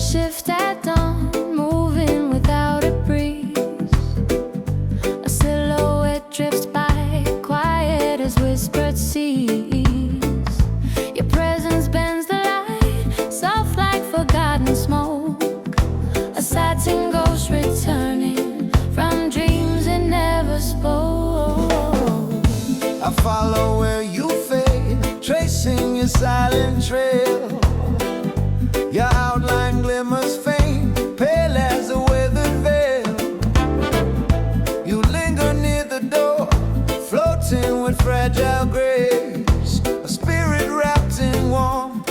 Shift at dawn, moving without a breeze. A silhouette drifts by, quiet as whispered seas. Your presence bends the light, soft like forgotten smoke. A satin ghost returning from dreams it never spoke. I follow where you fade, tracing your silent trail. Your outline glimmers faint, pale as a weathered veil. You linger near the door, floating with fragile grace. A spirit wrapped in warmth,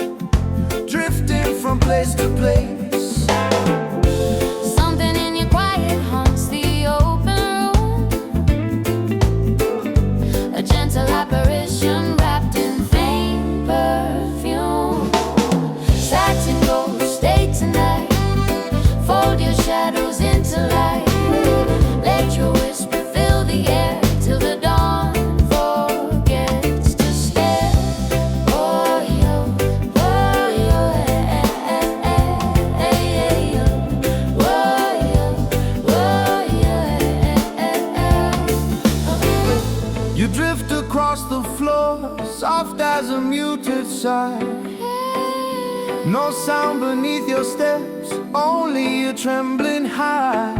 drifting from place to place. Something in your quiet haunts the open room. A gentle apparition wrapped in faint perfume. Satin ghost, stay tonight. Fold your shadows into light. Let your whisper fill the air till the dawn forgets to stare. Oh, yo, oh, yo, eh, eh, eh, eh, yo. Oh, yo, oh, yo, eh, eh, eh. You drift across the floor, soft as a muted sigh. No sound beneath your steps, only a trembling high.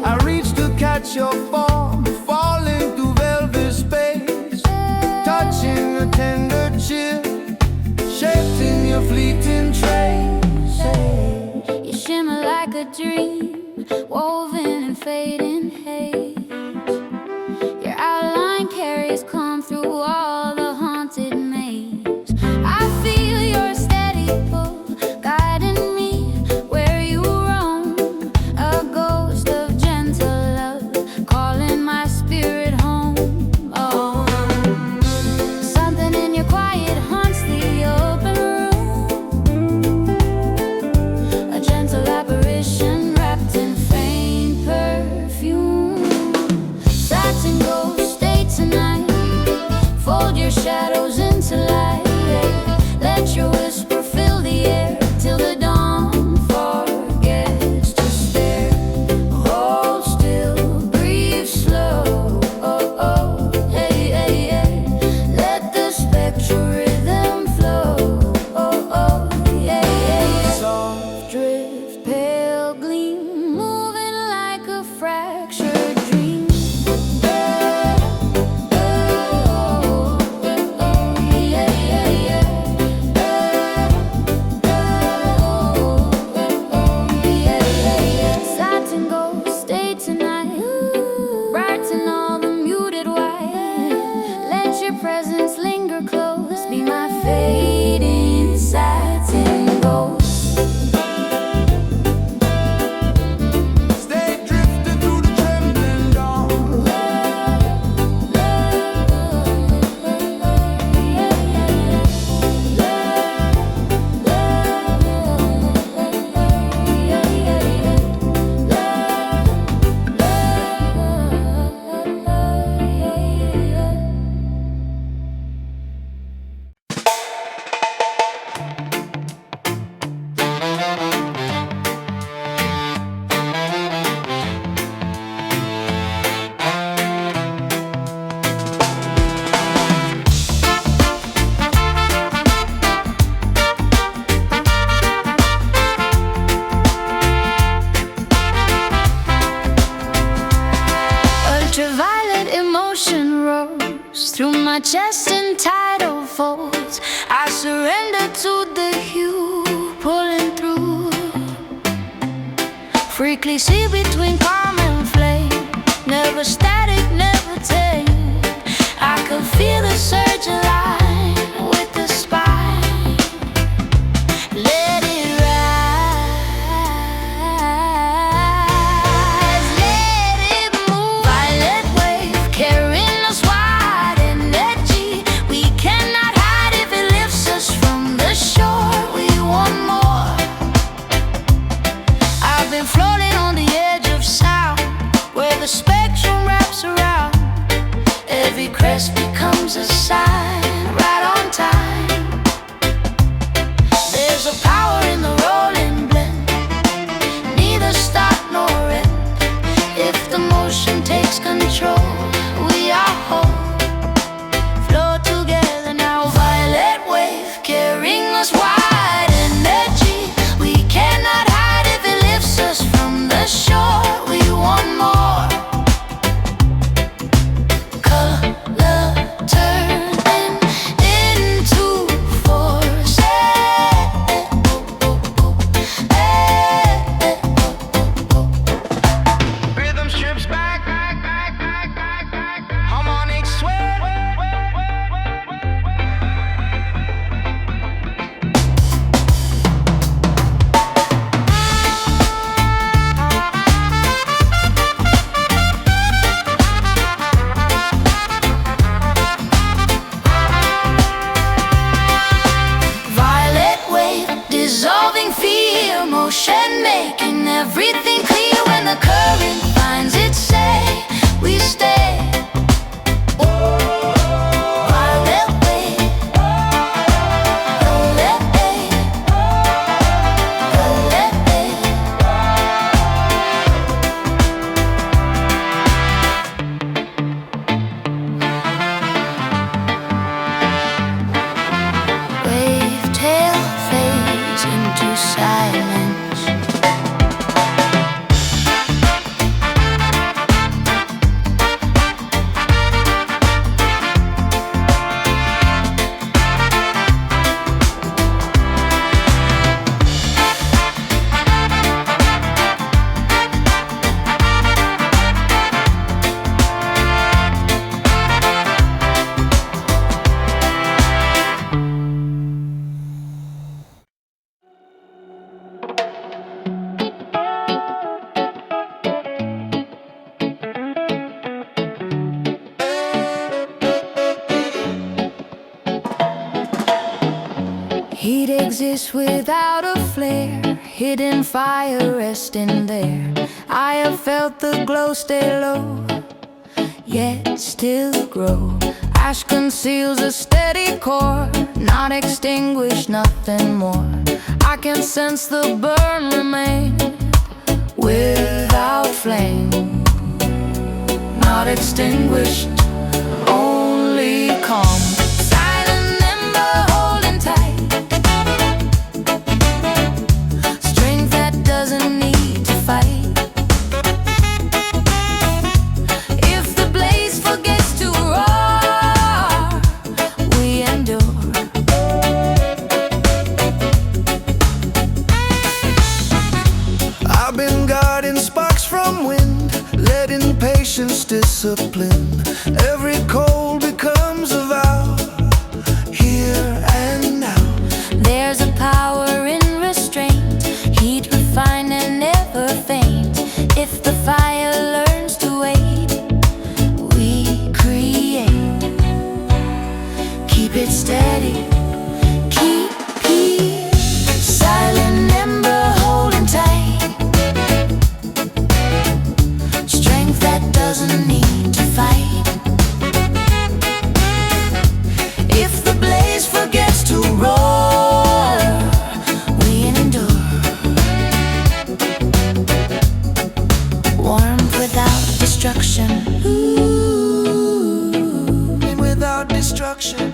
I reach to catch your form, falling through velvet space, touching a tender chill, shaped in your fleeting trace. You shimmer like a dream, woven in fading haze. Your outline carries calm through all the haunted maze. I feel your steady pull, guiding me where you roam. A ghost of gentle love, calling my spirit home. Oh, something in your quiet haunts the open room. A gentle apparition wrapped in faint perfume. Satin ghost, stay tonight. Fold your shadows into light. Let your whisper fill the air till the dawn forgets to stare. Hold still, breathe slow. Oh, oh, hey, hey, hey. Let the spectral rhythm flow. Oh, oh, yeah, yeah, yeah. Soft drift, pale gleam, moving like a fractured dream. Satin ghost, stay tonight. Brighten all the muted white. Let your presence linger close. Be my fading satin ghost. Stay drifting through the trembling dawn. Ultraviolet emotion rose through my chest in tidal folds. I surrender to the hue pulling through. Freakly see between calm and flame. Never static, never tame. I could feel the surge align with the spine. Let it rise, let it move. Violet wave carrying us wide energy. We cannot hide if it lifts us from the shore. We want more. dissolving fear, motion making everything clear. When the current finds its say, we stay. Heat exists without a flare, hidden fire resting there. I have felt the glow stay low, yet still grow. Ash conceals a steady core, not extinguished, nothing more. I can sense the burn remain, without flame. Not extinguished, only calm. Silent ember holding tight, strength that doesn't need to fight. If the blaze forgets to roar, we endure. I've been guarding sparks from wind, letting patience discipline. Every coal becomes a vow, here and now. There's a power in restraint, heat refined and never faint. If the fire learns to wait, we create. Keep it steady, keep peace. Silent ember holding tight, strength that doesn't need to fight. If the blaze forgets to roar, we endure. Warmth without destruction, ooh, Without destruction,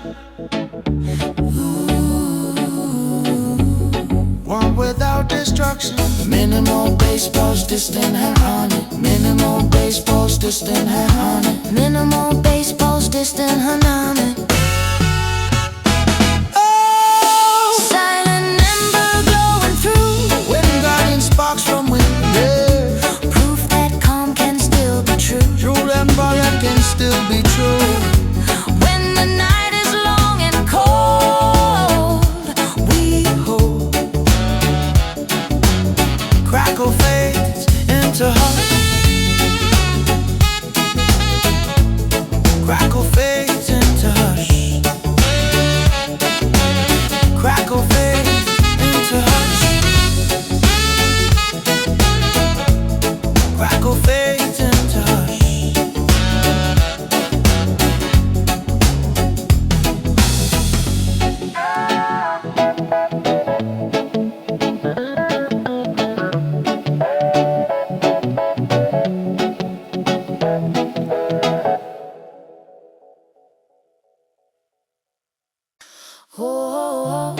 one without destruction. minimal bass pulse, distant harmonic. Minimal bass pulse, distant harmonic. Minimal bass pulse, distant harmonic. Oh, Silent ember glowing through, when guarding sparks from wind, yeah. proof that calm can still be true. True and violent can still be true. When the night is long and cold, we Hold. Crackle fades into hush. Crackle fades into hush. Crackle fades into hush. Crackle fades into hush. oh,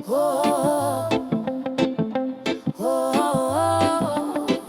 oh, oh, oh, oh,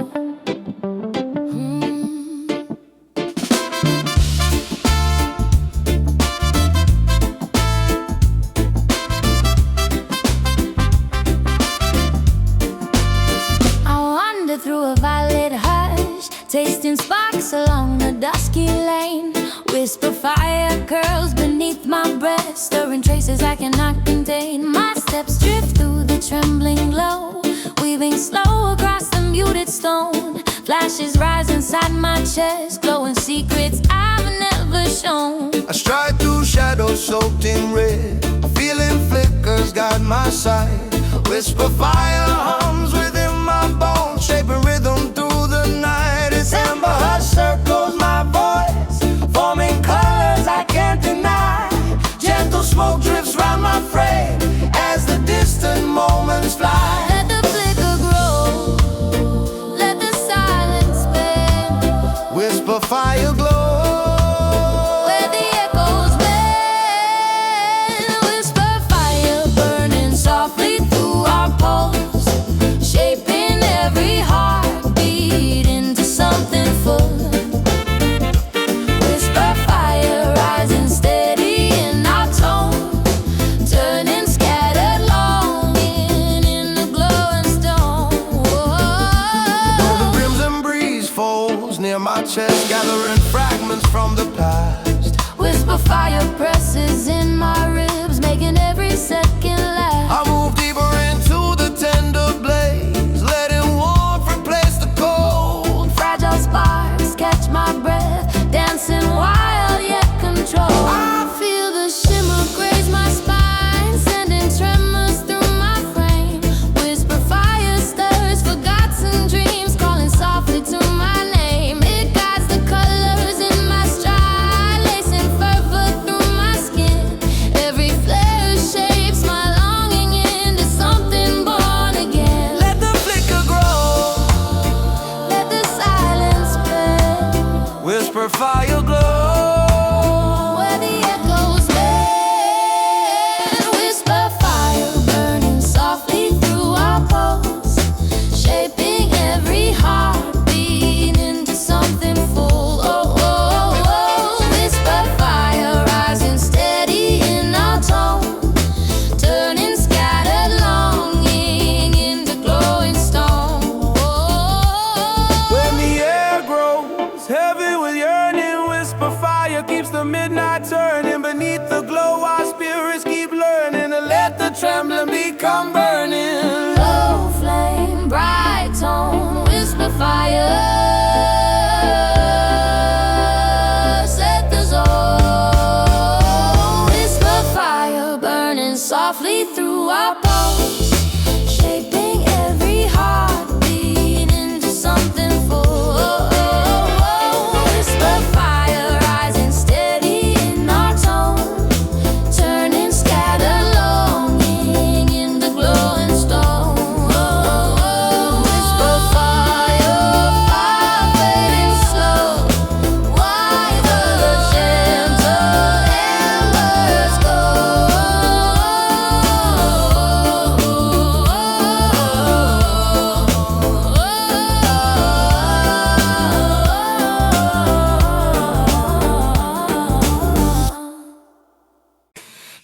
I wander through a violet hush, tasting sparks along the dusky lane. Whisper fire curls beneath my breath, stirring traces I cannot contain. My steps drift through the trembling glow, weaving slow across the muted stone. Flashes rise inside my chest, glowing secrets I've never shown. I stride through shadows soaked in red, feeling flickers guide my sight. Whisper fire hums within my bones, shaping rhythm through the night. It's amber hush circles my voice, forming colors I can't deny. Gentle smoke drifts round my frame as the distant moments fly. Let the flicker grow, let the silence spin. Whisper fire glow Where the echoes bend. Whisper fire burning softly through our pulse, shaping every heartbeat into something full. Whisper fire rising steady in our tone, turning scattered longing into glowing stone. Though the crimson breeze folds near my chest, gathering fragments from the past. Whisper fire presses in my ribs, making every second last. I move deeper into the tender blaze, letting warmth replace the cold. Fragile sparks catch my breath, dancing wild yet controlled. I feel the shimmer graze my spine, sending tremors through my frame. Whisper fire stirs forgotten dreams, calling softly to my name. It guides the colors in my stride, lacing fervor through my skin. Every flare shapes my longing into something born again. Let the flicker grow, Let the silence spread. whisper fire glow. Where the echoes bend. Whisper fire burning softly through our pulse, shaping every heartbeat into something full. Oh, oh, oh. Whisper fire rising steady in our tone, turning scattered longing into glowing stone. When the air grows heavy with yearning, whisper fire keeps the midnight turning. Beneath the glow our spirits keep learning to let the trembling become burning. Low flame, bright tone, whisper fire. Set the zone. Whisper fire burning softly through our pulse, shaping every heartbeat into something full. Whisper fire rising steady in our tone, turning scattered longing into glowing stone. Whisper fire, fire fading slow. Why the gentle embers go?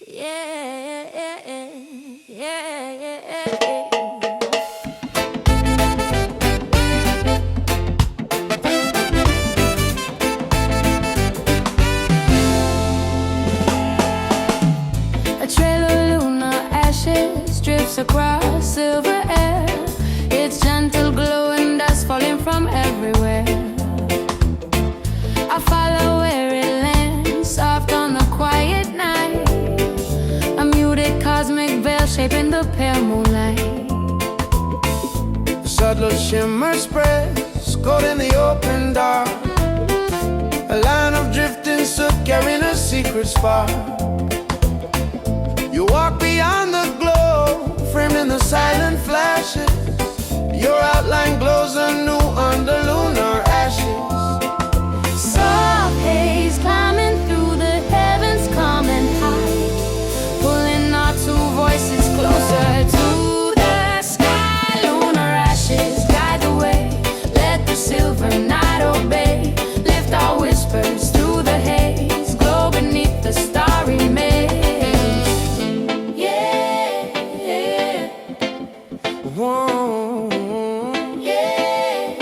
Yeah, yeah, yeah, yeah. A trail of lunar ashes drifts across silver air. Its gentle glow and dust falling from everywhere. I follow where it lands, soft on the quiet night. A muted cosmic veil shaping the pale moonlight. The subtle shimmer spreads, gold in the open dark. A line of drifting soot carrying a secret spark. You walk beyond the glow, framed in the silent flashes. Your outline glows anew under lunar ashes. Soft haze climbing through the heavens, calm and high, pulling our two voices closer to the sky. Lunar ashes guide the way, let the silver night obey. Lift our whispers through the haze, glow beneath the starry maze. Yeah, yeah. Whoa. Yeah,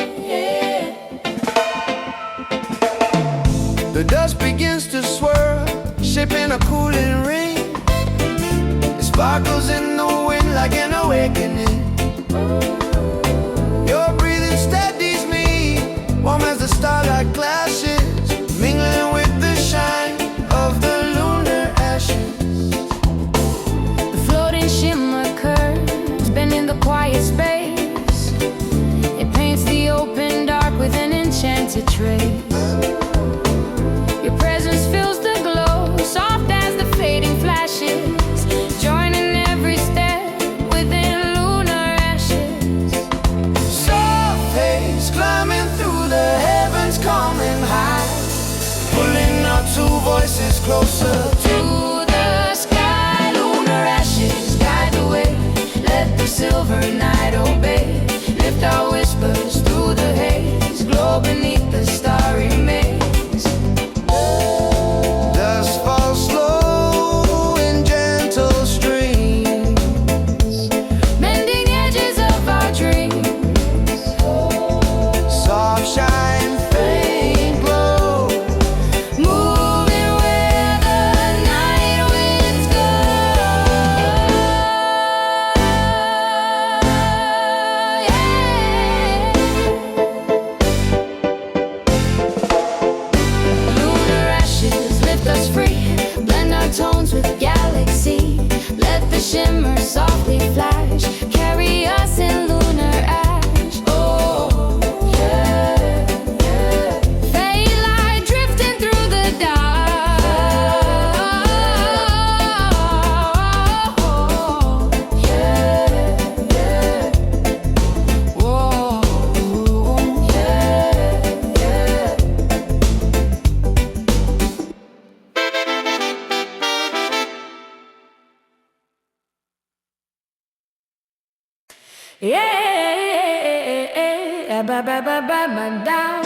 trace. Your presence fills the glow, soft as the fading flashes, joining every step within lunar ashes. Soft haze climbing through the heavens, coming high, pulling our two voices closer To the sky, lunar ashes guide the way. Let the silver night obey. Lift our whispers through the haze, glow beneath the starry maze. Dust falls slow in gentle streams, Mending edges of our dreams. soft shine, faint glow, Moving where the night winds go. Lunar ashes lift us free, blend our tones with galaxy. Let the shimmer softly flash, carry us in lunar ash. Oh, yeah, yeah. Fade light drifting through the dark. Yeah, yeah. Whoa, yeah, yeah. Yeah, down.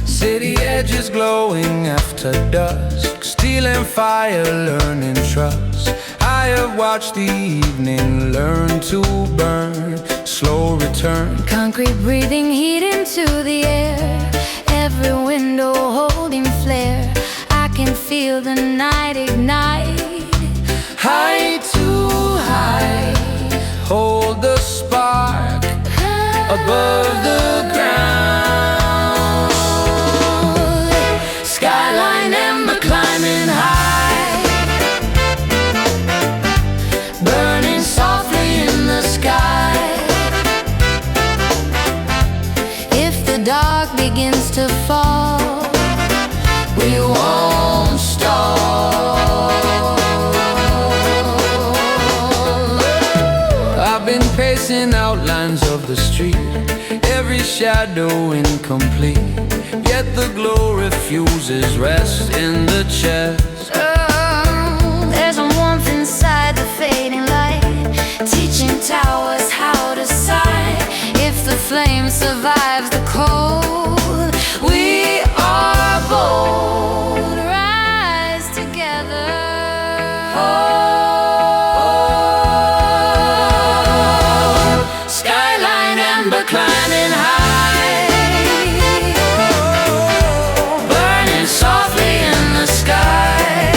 city edges glowing after dusk, stealing fire, learning trust. I have watched the evening learn to burn, slow return. Concrete breathing heat into the air, every window holding flare. I can feel the night ignite. High to high, hold the spark above the ground. Skyline ember climbing high, burning softly in the sky. If the dark begins to fall, we won't stop. I've been pacing outlines of the street, every shadow incomplete, yet the glow refuses rest in the chest. Oh, there's a warmth inside the fading light, teaching towers how to sigh. If the flame survives the cold, we are bold. Rise together. Skyline ember climbing high, burning softly in the sky.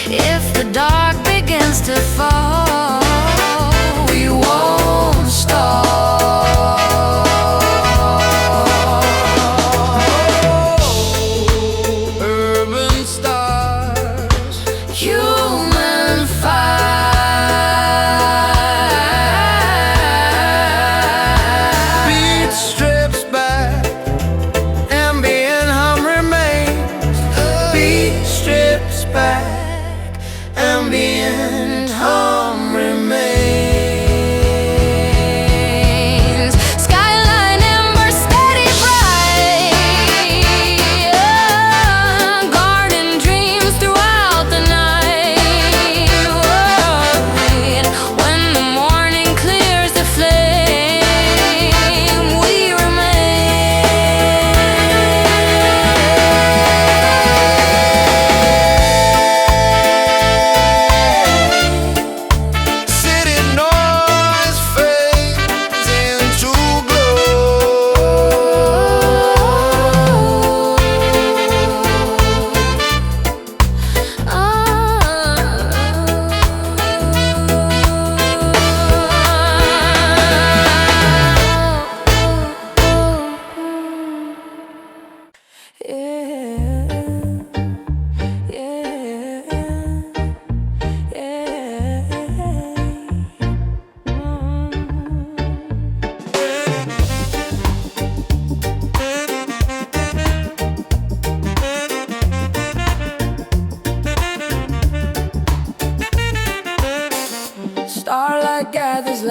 If the dark begins to fall, we won't stop.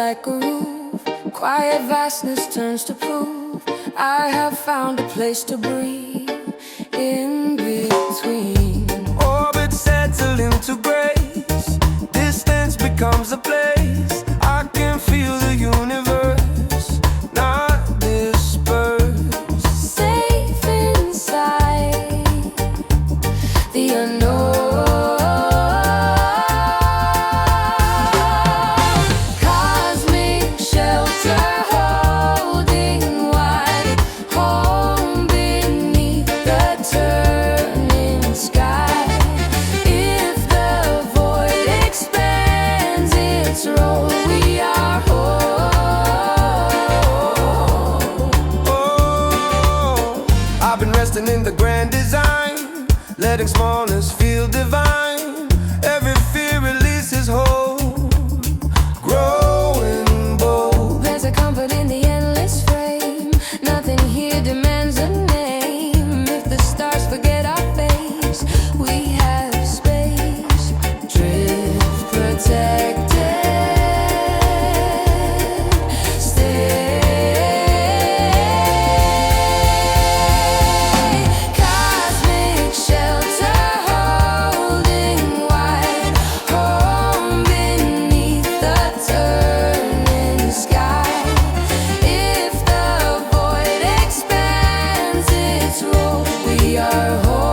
like a roof. Quiet vastness turns to proof. I have found a place to breathe in between. Orbits settle into grace. Distance becomes a place. I can feel the universe, not dispersed. Safe inside the unknown. Cosmic shelter holding wide, home beneath the turning sky. If the void expands its role, we are whole. Oh, I've been resting in the grand design, letting smallness feel divine. Every fear releases hope, growing bold. There's a comfort in the endless frame. Nothing here demands a name. If the stars forget our face, we have space. Drift protected. Stay. Cosmic shelter holding wide, home beneath the turning sky. If the void expands its role, we are whole.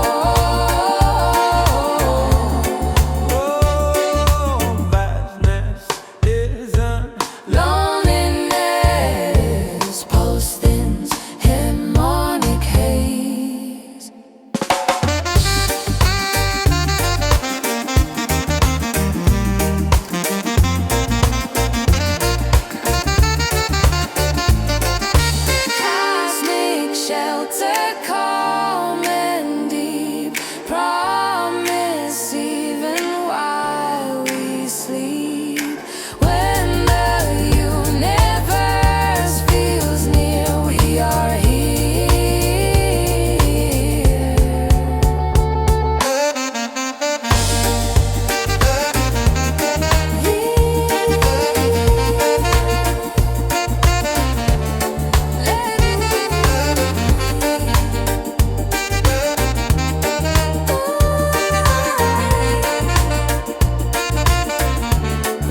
Oh, vastness isn't Loneliness, pulse thins, harmonic haze. Cosmic shelter, calm and deep. Promise even while we sleep. When the universe feels near, we are here.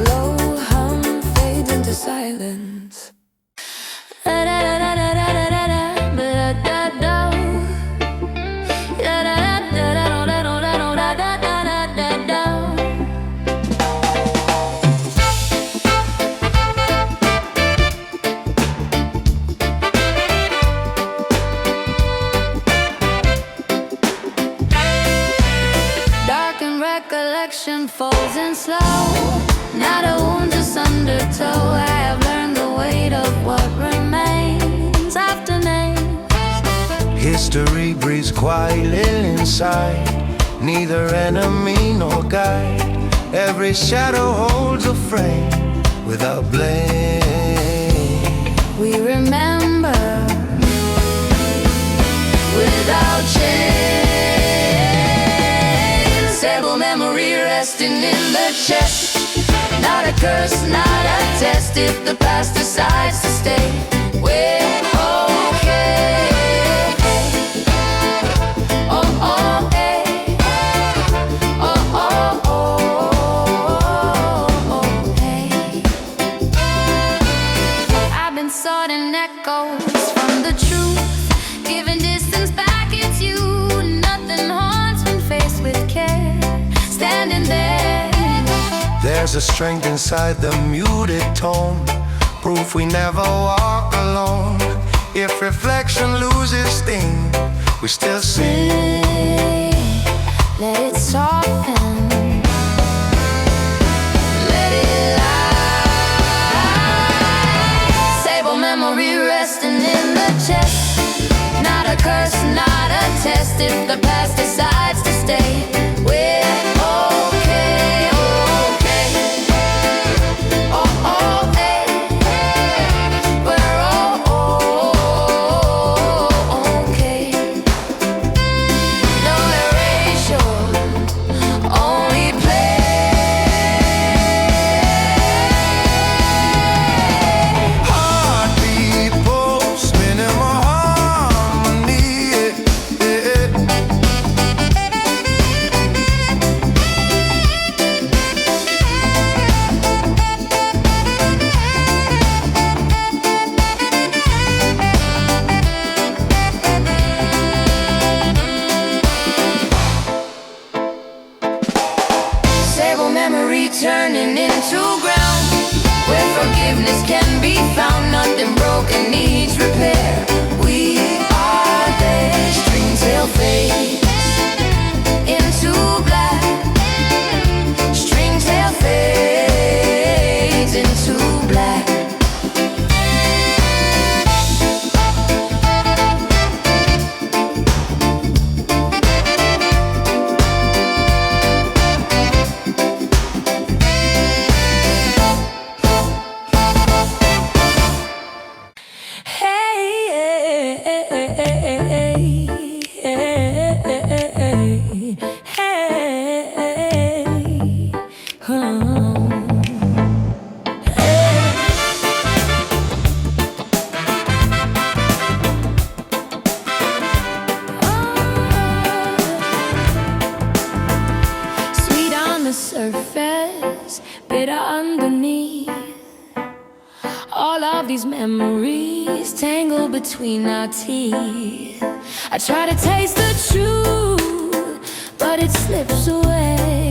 Low hum fades into silence. Darkened recollection falls in slow. Not a wound, just undertow. I have learned the weight of what remains after names. history breathes quietly inside, neither enemy nor guide. Every shadow holds a frame without blame. We remember without change. Stable memory resting in the chest. Not a curse, not a test. If the past decides to stay, we're okay. Oh, oh, hey. Oh, oh, oh, hey. I've been sorting echoes from the truth, giving distance back, it's you. Nothing haunts when faced with care. Standing there. There's a strength inside the muted tone, proof we never walk alone. If reflection loses sting, we still sing. Let it soften. Let it lie. Sable memory resting in the chest. Not a curse, not a test. If the past decides to stay, we're okay, okay. Oh, oh, hey. We're okay. No erasure, only play. was bitter underneath. All of these memories tangle between our teeth. I try to taste the truth, but it slips away,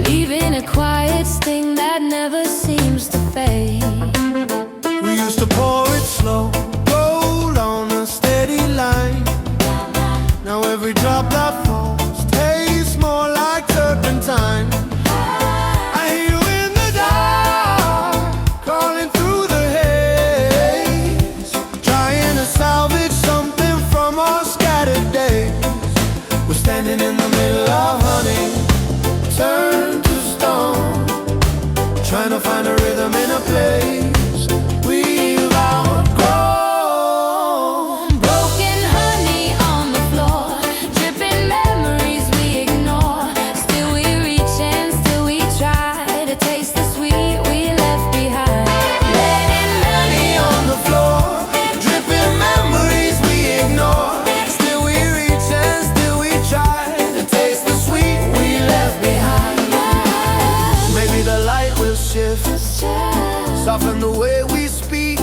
leaving a quiet sting that never seems to fade. We used to pour it slow, roll on a steady line. Now every drop that falls tastes more like turpentine. I hear you in the dark, calling through the haze, trying to salvage something from our scattered days. We're standing in the middle of honey, turned to stone, trying to find a rhythm in a place we've outgrown. Broken honey on the floor, dripping memories we ignore. Still we reach and still we try to taste the sweet we left behind. Letting honey on the floor, dripping memories we ignore. Still we reach and still we try to taste the sweet we left behind. Maybe the light will shift, soften the way we speak.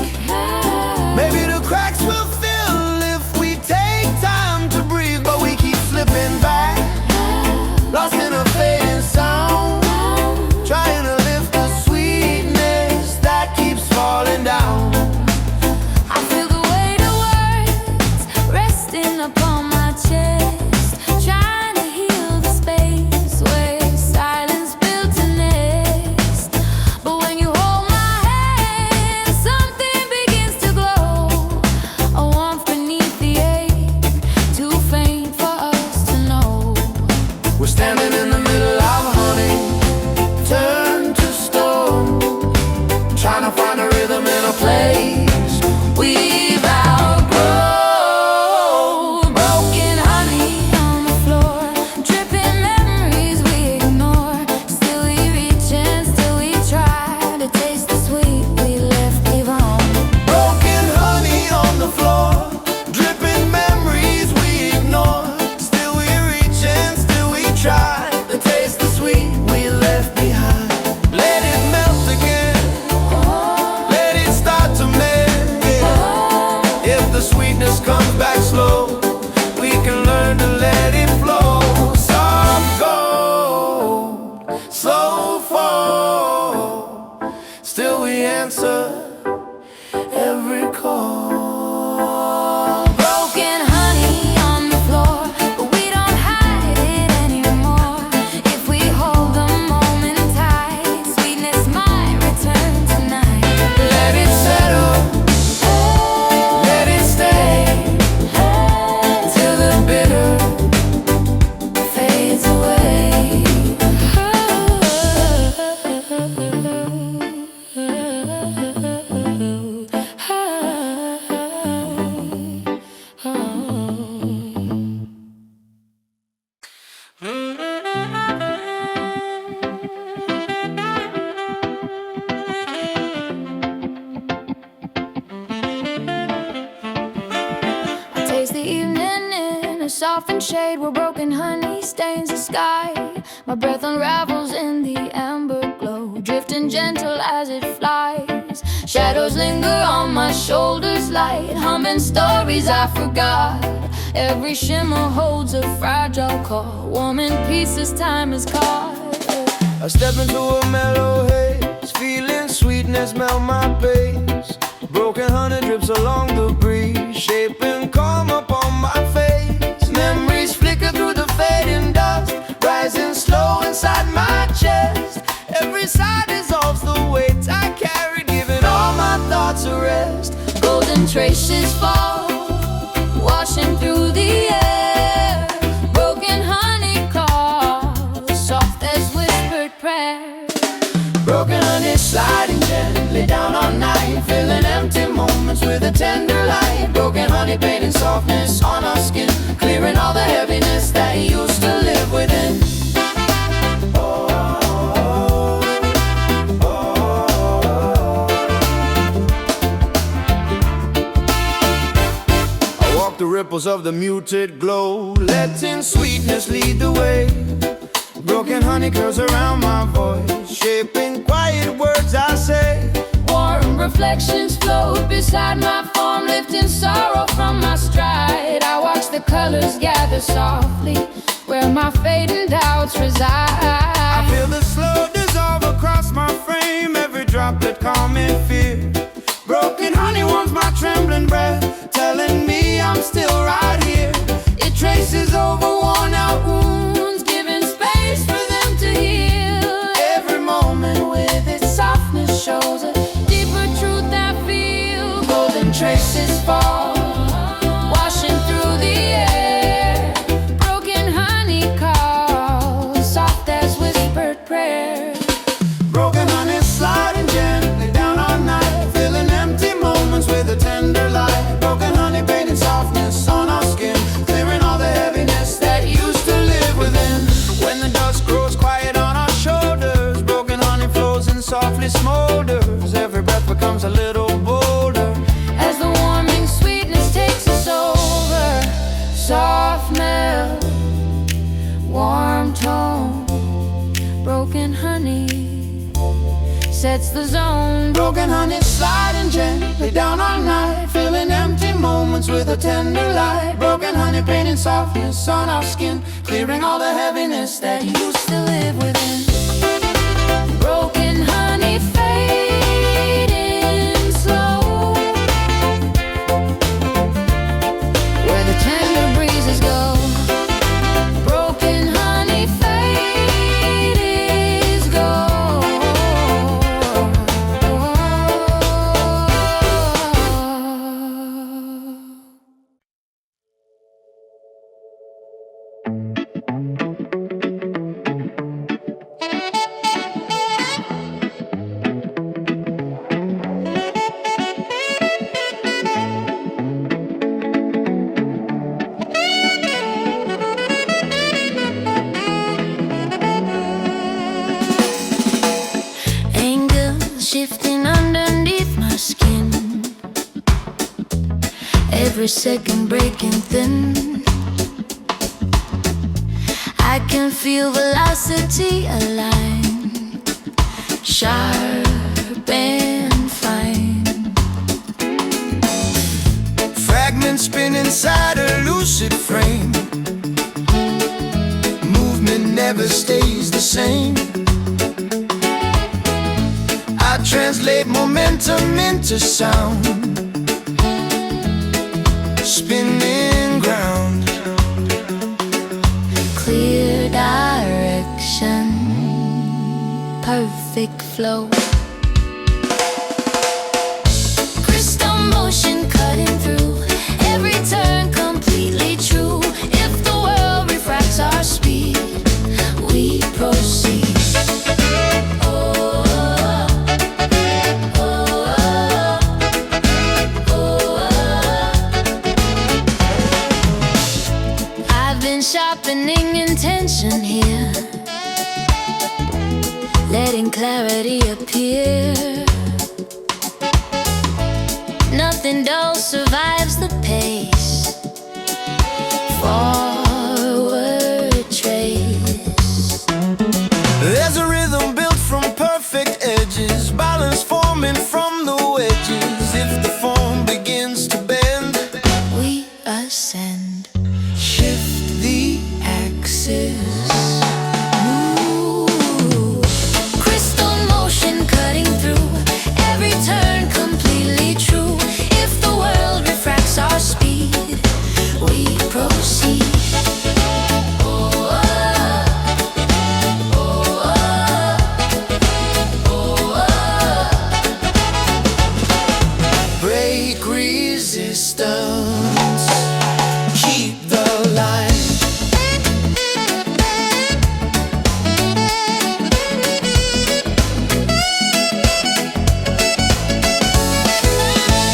Maybe the cracks will fill if we take time to breathe. But we keep slipping back, lost in a fading sound, trying to lift the sweetness that keeps falling down. I feel the weight of words resting upon my chest, trying to heal the space where silence built a nest. But when you hold my hand, something begins to glow, a warmth beneath the ache, too faint for us to know. We're standing in the middle of honey, turned to stone, trying to find a rhythm in a place we've outgrown. Broken honey on the floor, dripping memories we ignore. Still we reach and still we try to taste the sweet we left behind. Broken honey on the floor, dripping memories we ignore. Still we reach and still we try to taste the sweet we left behind. Let it melt again, let it start to mend. If the sweetness comes back slow, we can learn to let it flow. Soft gold, slow fall, still we answer every call. Broken honey on the floor, but we don't hide it anymore. If we hold the moment tight, sweetness might return tonight. Let it settle, let it stay, till the bitter Fades away. I taste the evening in a softened shade where broken honey stains the sky. My breath unravels in the amber glow, drifting gentle as it flies. Shadows linger on my shoulders light, humming stories I forgot. Every shimmer holds a fragile call, warm in pieces time is caught. I step into a mellow haze, feeling sweetness melt my pace. Broken honey drips along the breeze, shaping calm upon my face. Memories flicker through the fading dust, rising slow inside my chest. Every sigh dissolves the weight I carry, giving all my thoughts a rest. Golden traces fall, washing through the air. Broken honey calls, soft as whispered prayer. Broken honey sliding gently down on night, filling empty moments with a tender light. Broken honey painting softness on our skin, clearing all the heaviness that used to live within. I walk the ripples of the muted glow, letting sweetness lead the way. Broken honey curls around my voice, shaping quiet words I say. Warm reflections float beside my form, lifting sorrow from my stride. I watch the colors gather softly where my fading doubts reside. I feel the slow dissolve across my frame, every droplet calming fear. Broken honey warms my trembling breath, telling me I'm still right here. It traces over worn out wounds, giving space for them to heal. Every moment with its softness shows a deeper truth I feel. Golden traces fall, washing through the air. Broken honey calls, soft as whispered prayers. Broken honey sliding gently down our night, filling empty moments with a tender light. Broken honey painting softness on our skin, clearing all the heaviness that used to live within. When the dust grows quiet on our shoulders, broken honey flows and softly smolders. Every breath becomes a little bolder As the warming sweetness takes us over. Soft melt, warm tone. Broken honey sets the zone. Broken honey sliding gently down our night, filling empty moments with a tender light. Broken honey painting softness on our skin, clearing all the heaviness that used to live within. Broken honey fading slow, where the tender breezes go. Broken honey fade is gold. Anger shifting underneath my skin, every second breaking thin. I can feel velocity align, sharp and fine. Fragments spin inside a lucid frame, movement never stays the same. I translate momentum into sound, spinning ground. Clear direction, perfect flow. Crystal motion cutting through, every turn completely true. If the world refracts our speed, we proceed. I've been sharpening intention here, letting clarity appear. Nothing dull survives the pace. Forward trace. There's a rhythm built from perfect edges, balance forming from the wedges. If the form begins to bend, We ascend. shift the axis. Ooh. Crystal motion cutting through, every turn completely true. If the world refracts our speed, we proceed. Break resistance, keep the line.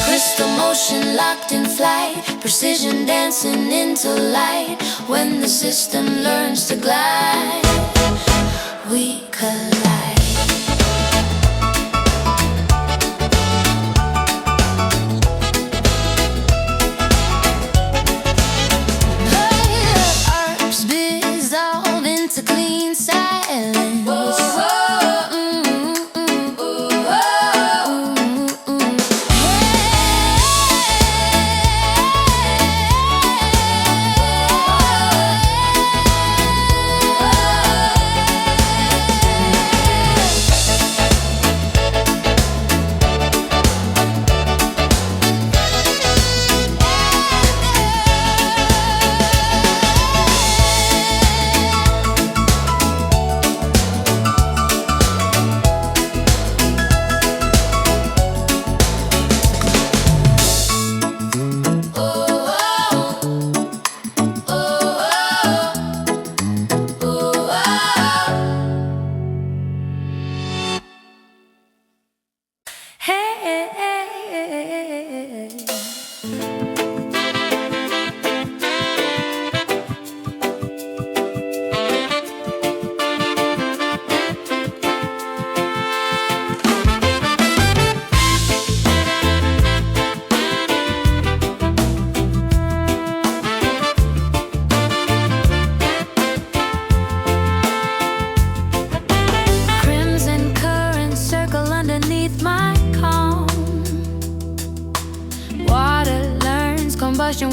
Crystal motion locked in flight, precision dancing into light. When the system learns to glide, we collide. Herbs dissolve into clean side.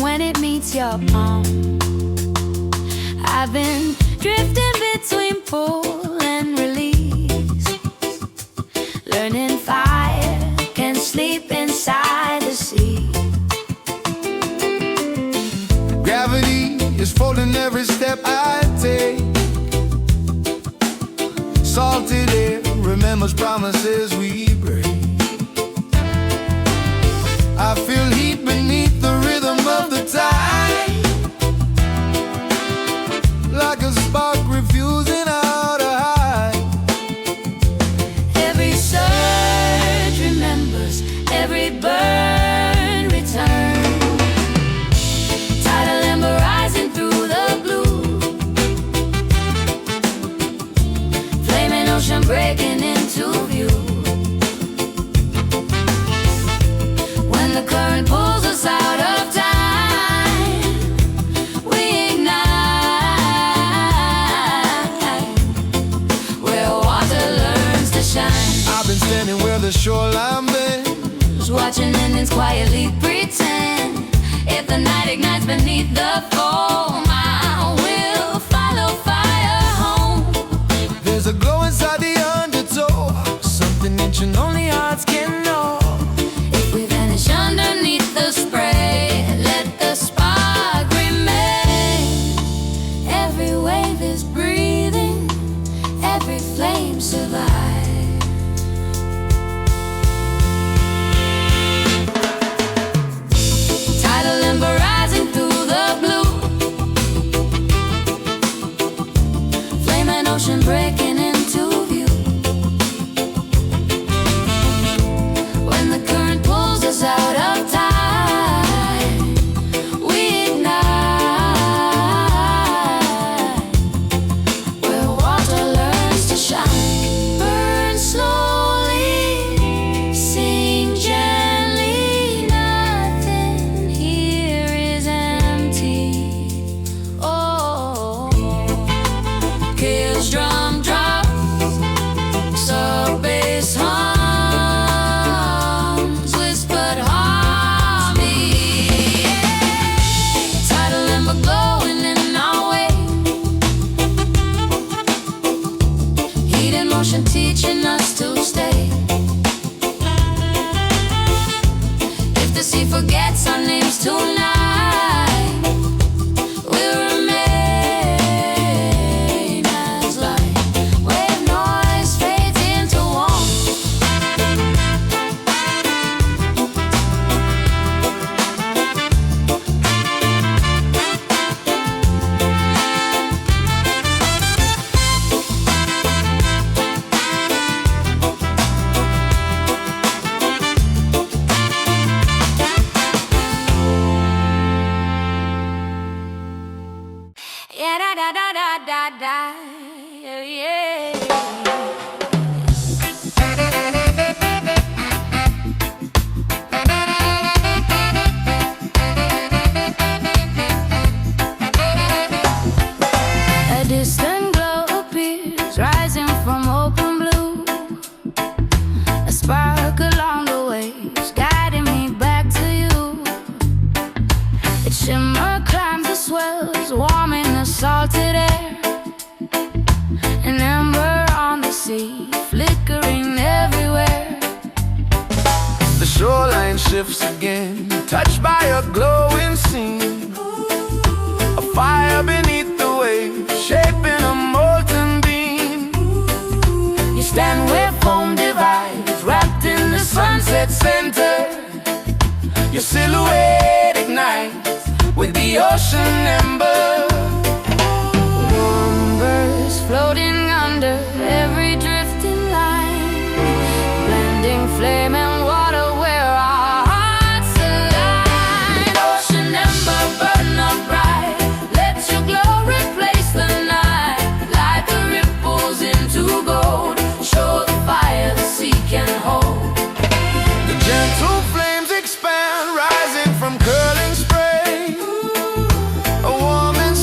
when it meets your palm. I've been drifting between pull and release, learning fire can sleep inside the sea. Gravity is folding every step I take. Salted air remembers promises we break. I feel heat beneath the rhythm of the tide, like a spark refusing how to hide. Every surge remembers, every burn returns. Tidal ember rising through the blue, flaming ocean breaking into view. When the current pulls us out of time, we ignite where water learns to shine. I've been standing where the shoreline bends, Watching endings quietly pretend. If the night ignites beneath the foam, I will follow fire home. there's a glow inside the undertow, something ancient only hearts can know. If we vanish underneath the spray, let the spark remain. Every wave is breathing, every flame survives. Tidal ember rising through the blue, flaming ocean breaking into view. When the current pulls us out of time, we ignite where water learns to shine. Burn slowly, sing gently, nothing here is empty. Oh, chaos drum drops, sub bass hums, whispered harmony. Tidal ember glowing in our way, heat and motion teaching us to stay. If the sea forgets our names tonight, we'll remain as light. Wave noise fades into warmth. Yeah, da da da da da da. Yeah. A distant glow appears, rising from open blue. A spark along the waves, guiding me back to you. Its shimmer climbs the swells, warming the salted air. An ember on the sea, flickering everywhere. The shoreline shifts again, touched by a glowing scene. A fire beneath the waves, shaping a molten beam. You stand where foam divides, wrapped in the sunset center. Your silhouette ignites with the ocean ember. Numbers floating under every drifting line, blending flame and water where our hearts align. Ocean ember burn up bright, let your glow replace the night. Light the ripples into gold, show the fire the sea can hold. The gentle flames expand, rising from curling spray. A warm and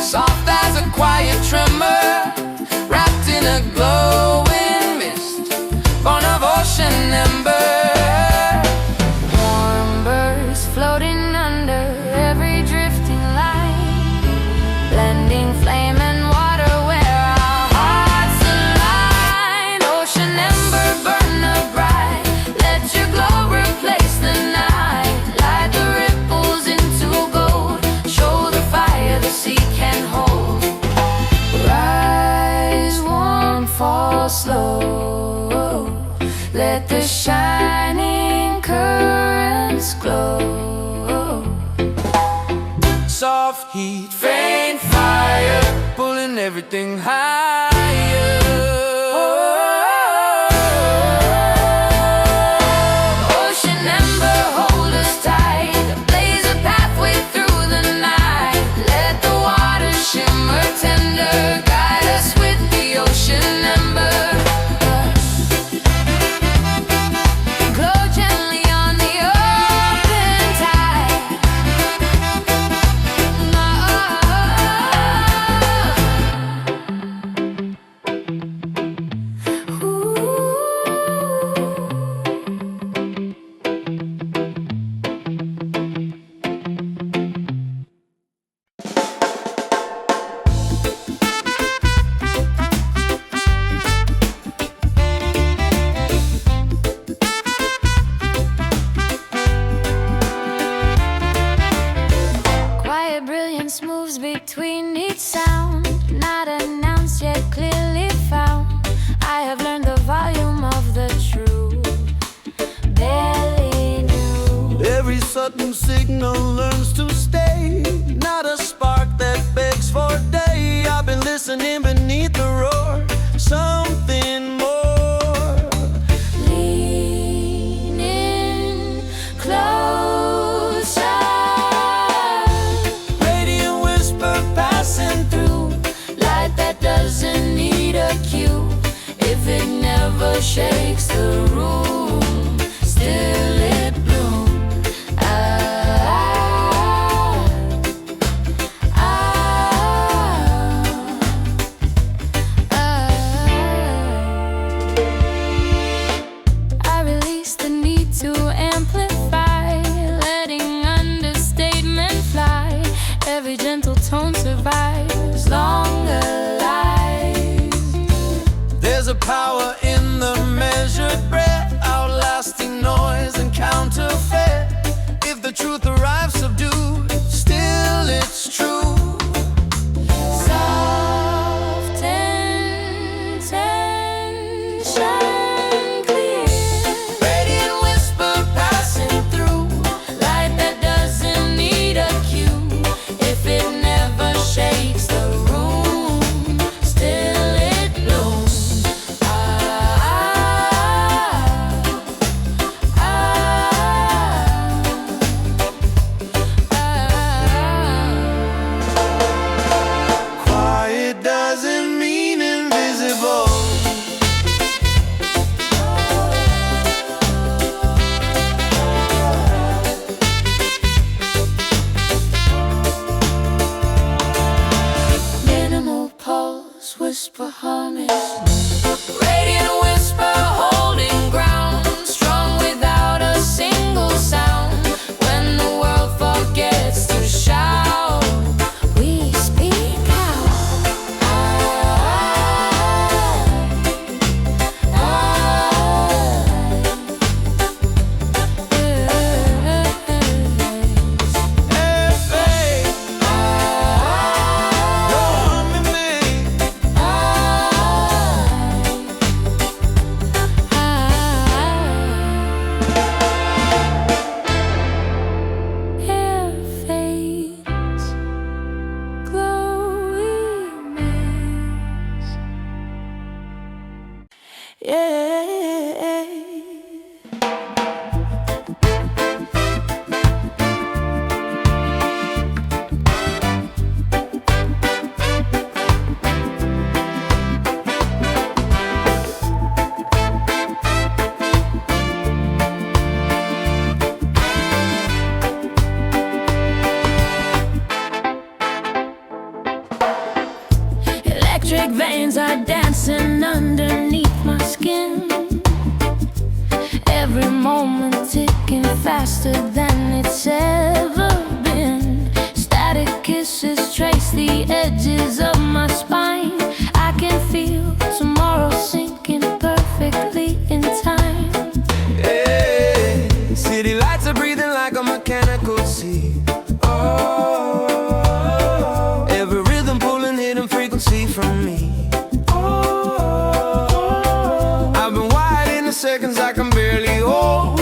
soft as a quiet tremor, wrapped in a glowing mist, born of ocean ember. Warm birds floating under every drifting line, blending flame and water where our hearts align. Ocean ember, burn up bright, let your glow replace the night. Light the ripples into gold, show the fire the sea can hold. Rise warm, fall slow, let the shining currents glow. Soft heat, faint fire, pulling everything higher. Ocean ember, hold us tight, blaze a pathway through the night. Let the water shimmer tender, guide us with the ocean ember. Glow gently on the open tide. Quiet brilliance moves between each sound, not announced yet clearly found. I have learned the volume of the truth, barely knew. Every sudden signal learns to stay, not a spark that begs for day. I've been listening beneath the roar, something more. Lean in closer, Radiant whisper passing through, light that doesn't need a cue. If it never shakes the room, still it blooms. I release the need to amplify, letting understatement fly. Every gentle tone survives, longer lies. there's a power in the measured breath, outlasting noise and counterfeit. If the truth arrives subdued, still it's true. Soft intention clear, Radiant whisper passing through, light that doesn't need a cue. If it never shakes the room, still it blooms. quiet doesn't mean invisible. Minimal pulse, whisper harmony. Radiant whisper holding ground, strong without a single sound. When the world forgets to shout, we speak out. Hey, babe, you're humming me. Electric veins are dancing underneath my skin. Every moment ticking faster than it's ever been. Static kisses trace the edges of my spine. I can feel tomorrow sinking perfectly in time. Hey, city lights are breathing like a mechanical sea. Oh, every rhythm pulling hidden frequency from me. Oh, I've been wired in the seconds I can barely hold.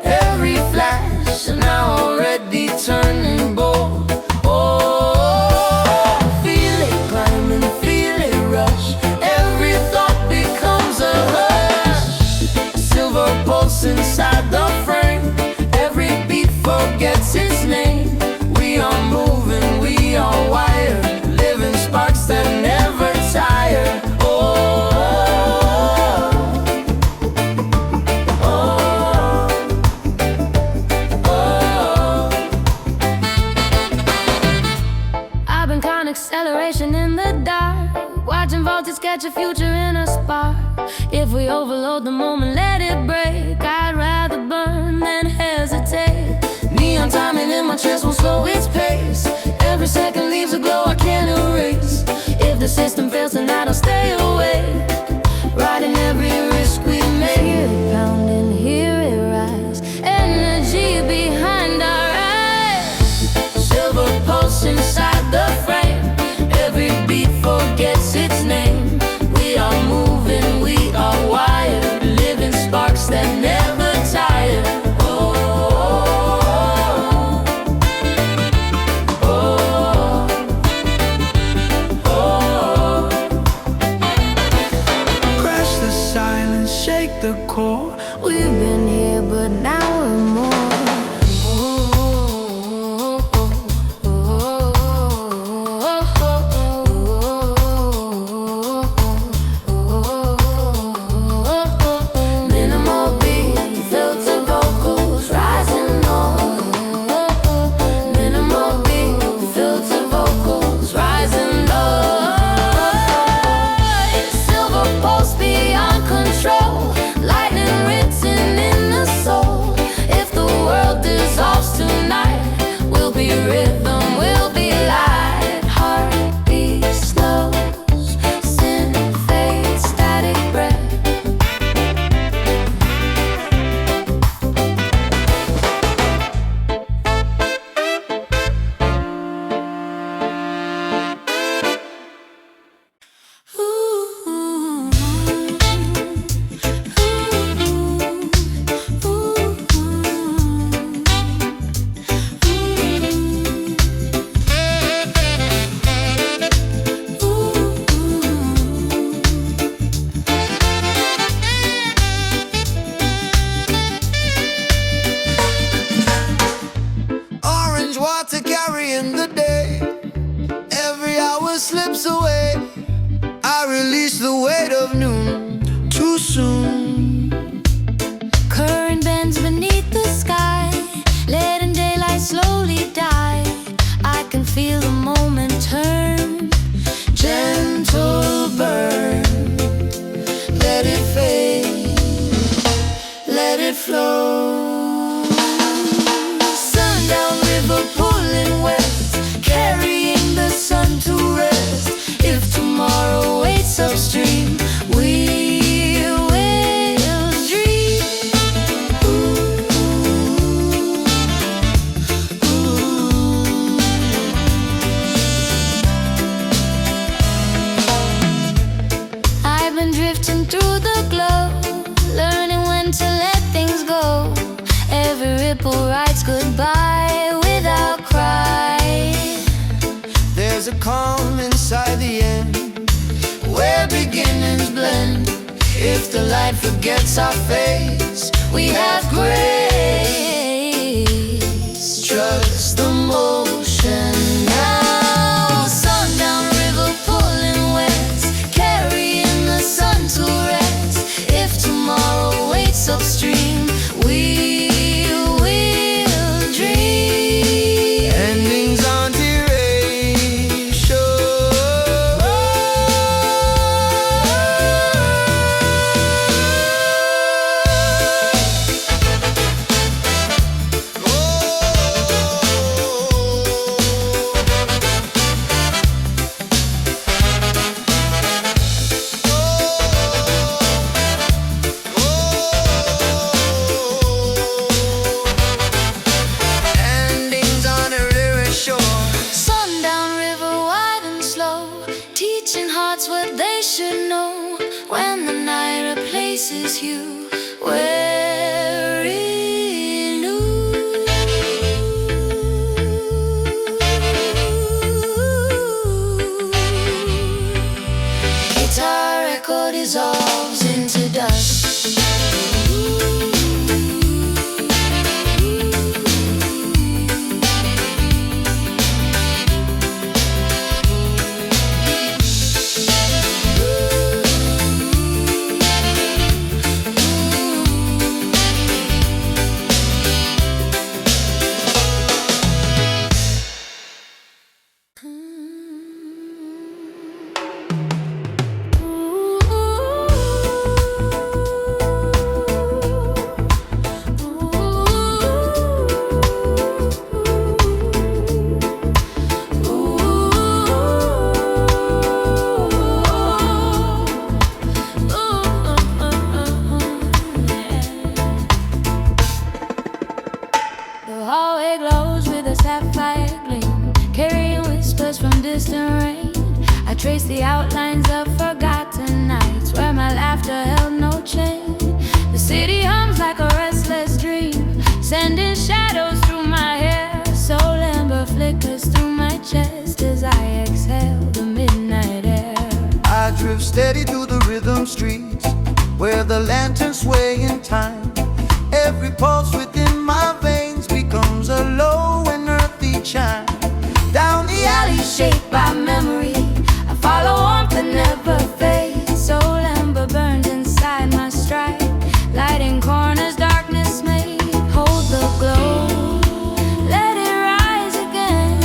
Every flash now already turning bold. Oh, feel it climbing, feel it rush. Every thought becomes a hush. Silver pulse inside the frame. Every beat forgets its name. We are moving, we are wired. Living sparks that never tire. Acceleration in the dark, watching voltage catch a future in a spark. If we overload the moment, let it break. I'd rather burn than hesitate. Neon timing in my chest won't slow its pace. Every second leaves a glow I can't erase. If the system fails tonight, I'll stay awake, riding every risk we make. Hear it pounding, hear it rise. Energy behind our eyes. Silver pulse inside the frame. Every beat forgets its name. We are moving, we are wired. Living sparks that never tire. Oh, oh, oh, oh. Crash the silence, shake the core. We've been here, but now we're more. Slips away. I release the weight of noon too soon. Current bends beneath the sky, letting daylight slowly die. I can feel the moment turn, gentle burn. Let it fade, let it flow. Sundown river pulling west, carrying the sun to rest. If tomorrow waits upstream, we will dream. Ooh, ooh. I've been drifting through the glow, learning when to let things go. Every ripple writes goodbye without cry. There's a calm inside the end, where beginnings blend. If the light forgets our face, we have grace. Trust the motion now. Sundown river pulling west, carrying the sun to rest. If tomorrow waits upstream, we will dream. Endings aren't erasure. It's what they should know when the night replaces you. Wearing new. Guitar echo dissolves into dust. Trace the outlines of forgotten nights where my laughter held no chain. The city hums like a restless dream, sending shadows through my hair. Soul ember flickers through my chest as I exhale the midnight air. I drift steady through the rhythm streets where the lanterns sway in time. Every pulse within my veins becomes a low and earthy chime. Down the alley shaped by memory, follow warmth that never fades. Soul ember burns inside my stride, lighting corners darkness made. Hold the glow, let it rise again.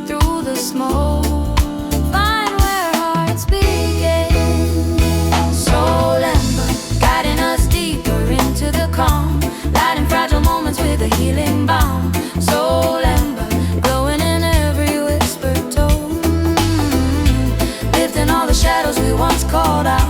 Through the smoke, find where hearts begin. Soul ember, guiding us deeper into the calm, lighting fragile moments with a healing balm. Soul ember, glowing in every whispered tone, all the shadows we once called out.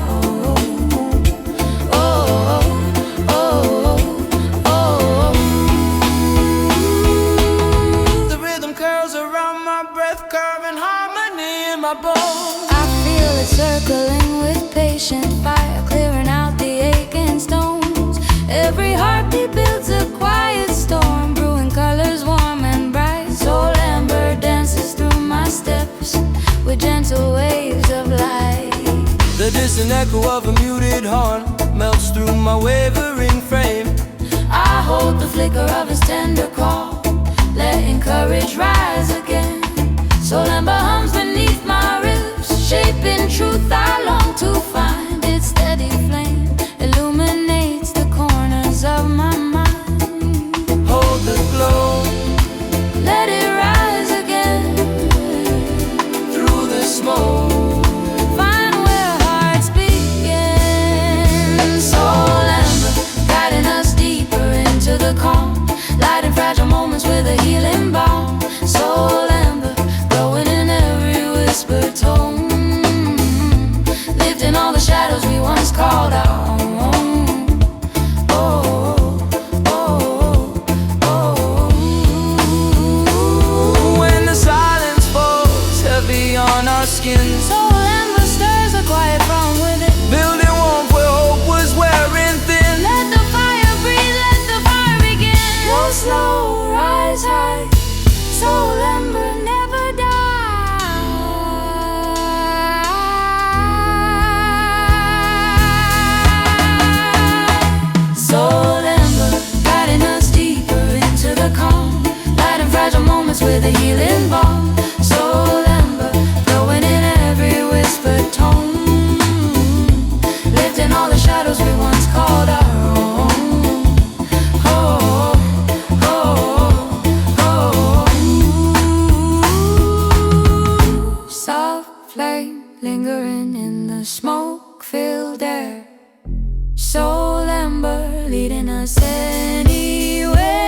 The rhythm curls around my breath, carving harmony in my bones. I feel it circling with patient fire, clearing out the aching stones. Every heartbeat builds a quiet storm, brewing colors warm and bright. Soul ember dances through my steps with gentle waves of light. The distant echo of a muted horn melts through my wavering frame. I hold the flicker of his tender call, letting courage rise again. Soul ember hums beneath my ribs, shaping truth I long to find. Its steady flame illuminates the corners of my mind. Hold the glow, let it rise again. Through the smoke, find where hearts begin. Soul ember, guiding us deeper into the calm, lighting fragile moments with a healing balm. Soul ember, glowing in every whispered tone, lifting all the shadows we once called our own. When the silence falls heavy on our skins, Soul ember stirs a quiet from within, building warmth where hope was wearing thin. let the fire breathe, let the fire begin. Go slow, rise high, soul ember never die. Soul ember, guiding us deeper into the calm, lighting fragile moments with a healing balm. Soul ember, glowing in every whispered tone, lifting all the shadows we once called our own. Soft flame lingering in the smoke-filled air. Soul ember leading us anywhere.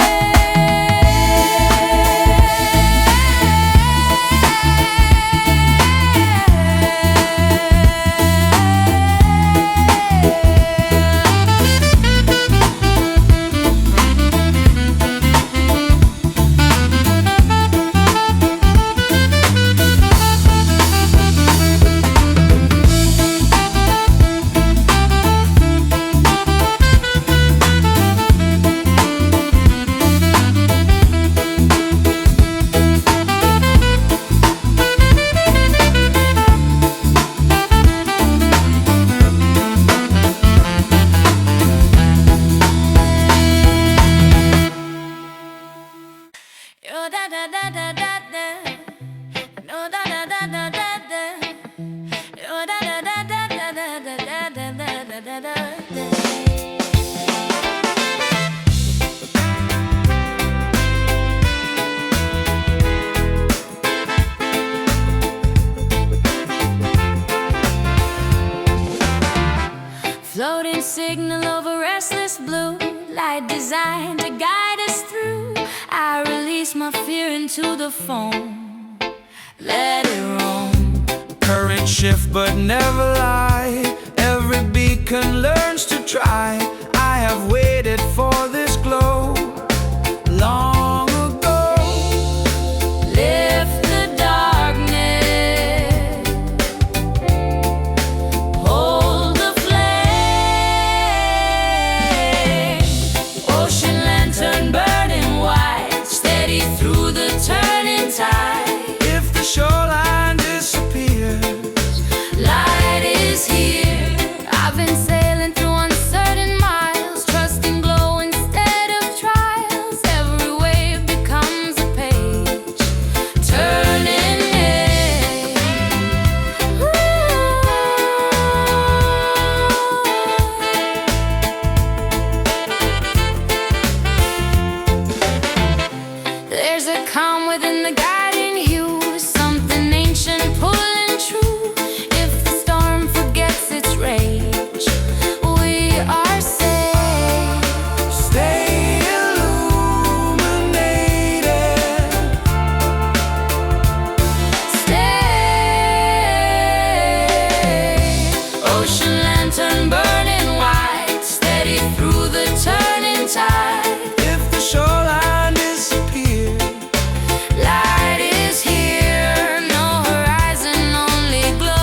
designed to guide us through. I release my fear into the foam, let it roam. Current shift but never lie. Every beacon learns to try. I have waited for this glow long ago. Lift the darkness, hold the flame. Ocean lantern burning white, steady through the turning tide. If the shoreline disappears, Light is here. I've been sailing through uncertain miles, trusting glow instead of trials. Every wave becomes a page, turning edge. There's a calm within the guiding hue, something ancient pulling true. If the storm forgets its rage, we are safe. stay illuminated. Stay. Ocean lantern burning white, steady through the turning tide. If the shoreline disappears, Light is here, no horizon, only glow.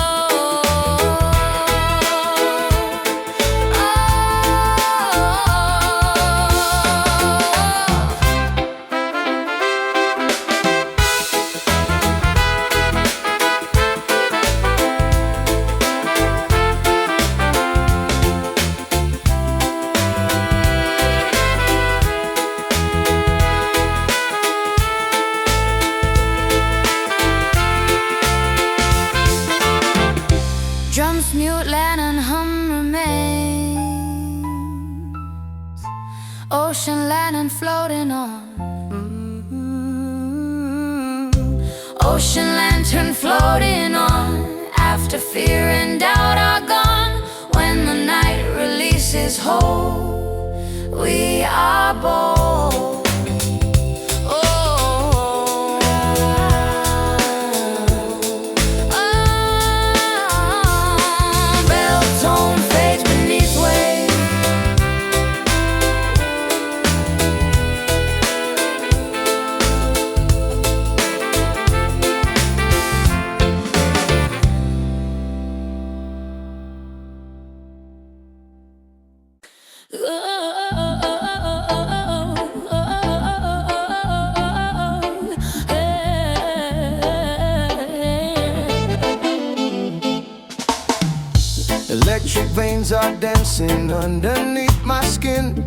Drums mute, lantern hum remains. Ocean lantern floating on. Ocean lantern floating on. After fear and doubt are gone, when the night releases whole, we are bold. Bell tone fades beneath wave. electric veins are dancing underneath my skin.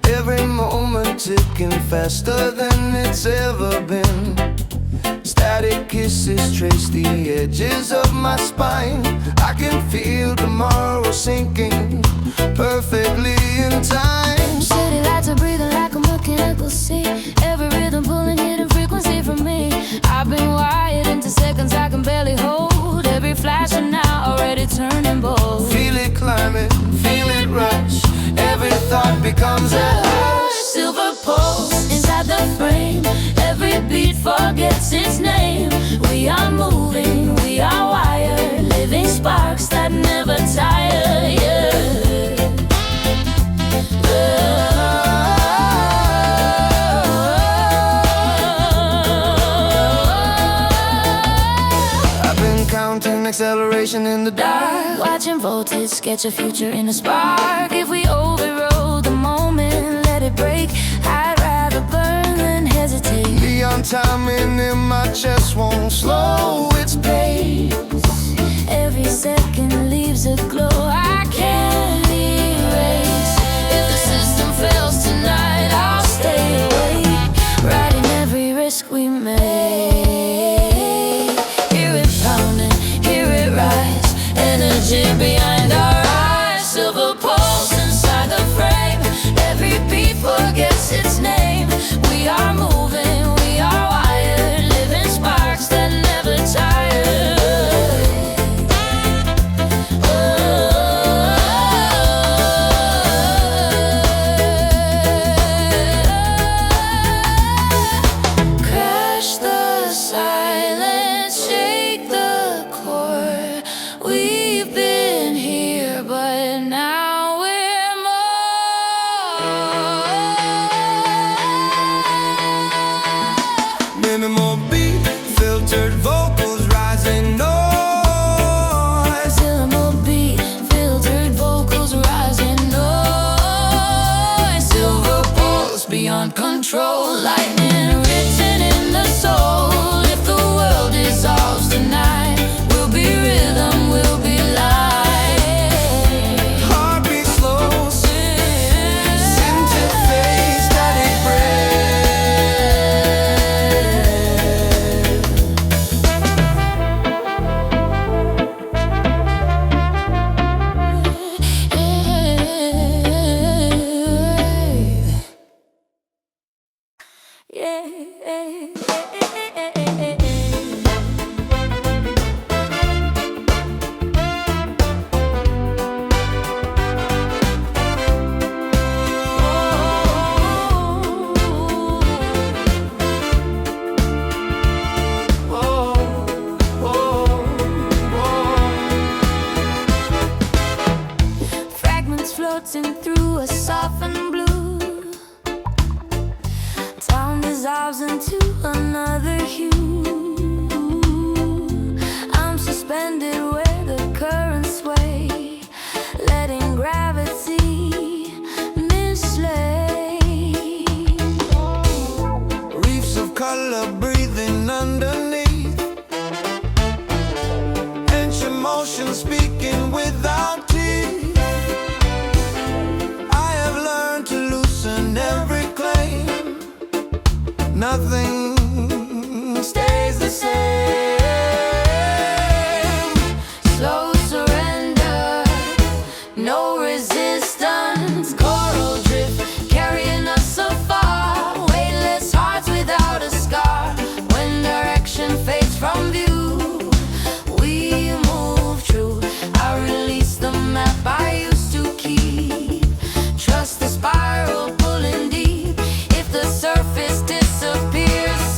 Every moment ticking faster than it's ever been. Static kisses trace the edges of my spine. I can feel tomorrow sinking perfectly in time. City lights are breathing like I'm looking at the sea. Every rhythm pulling hidden frequency from me. I've been wired into seconds I can barely hold. Every flash and now already turning bold. Feel it climbing, feel it rush. Every thought becomes a hush. Silver pulse inside the frame. Every beat forgets its name. We are moving, we are wired. Living sparks that never tire, yeah. I've been counting acceleration in the dark. Watching voltage sketch a future in a spark. If we overrode the moment, let it break. I'd rather burn than hesitate. Beyond timing in my chest won't slow its pace. Every second leaves a glow I can't erase. If the system fails tonight, I'll stay awake, riding every risk we make. Hear it pounding, hear it rise. Energy behind our eyes. Silver pulse inside the frame. Every beat forgets its name. We are moving, we are wired. Living sparks that never tire. Oh. filtered vocals rising noise. Syllable beat, filtered vocals rising noise. Silver pulse beyond control, lightning written in the soul. If the world dissolves tonight, we'll be rhythm, we'll be light. Heartbeat slow, interface, static Fragments floating through a softened blue. Time dissolves into another hue. I'm suspended where the currents sway, letting gravity mislead. reefs of color breathing underneath, ancient motion speaking without teeth. I have learned to loosen every claim. Nothing stays the same. Slow surrender, no resistance. Coral drift carrying us so far. Weightless hearts without a scar. When direction fades from view, we move true. I release the map I used to keep. Trust the spiral pulling deep. If the surface disappears,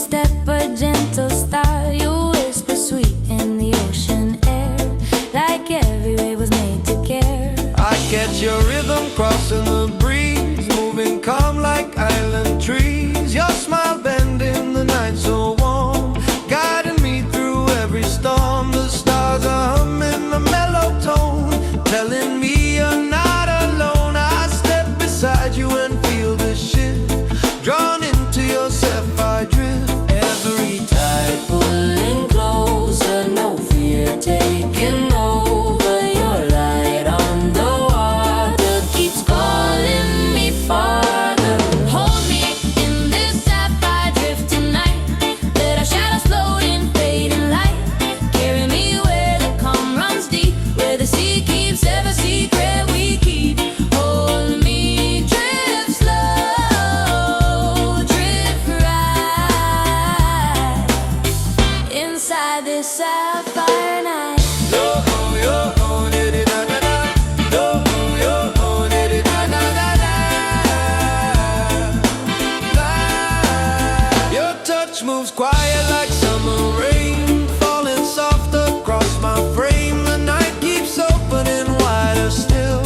step, a gentle star. You whisper sweet in the ocean air, like every wave was made to care. I catch your rhythm crossing the breeze, moving calm like island trees. Your smile bending the night so warm, guiding me through every storm. The stars are humming a mellow tone, telling me you're not alone. I step beside you and feel the shift, drawn into your sapphire drift. Every tide pulling closer, no fear taking over. Your light on the water keeps calling me farther. Hold me in this sapphire drift tonight. Let our shadows float in fading light. Carry me where the calm runs deep, where the sea keeps every secret we keep. Hold me, drift slow, drift right inside this sapphire night. Your touch moves quiet like summer rain, falling soft across my frame. The night keeps opening wider still,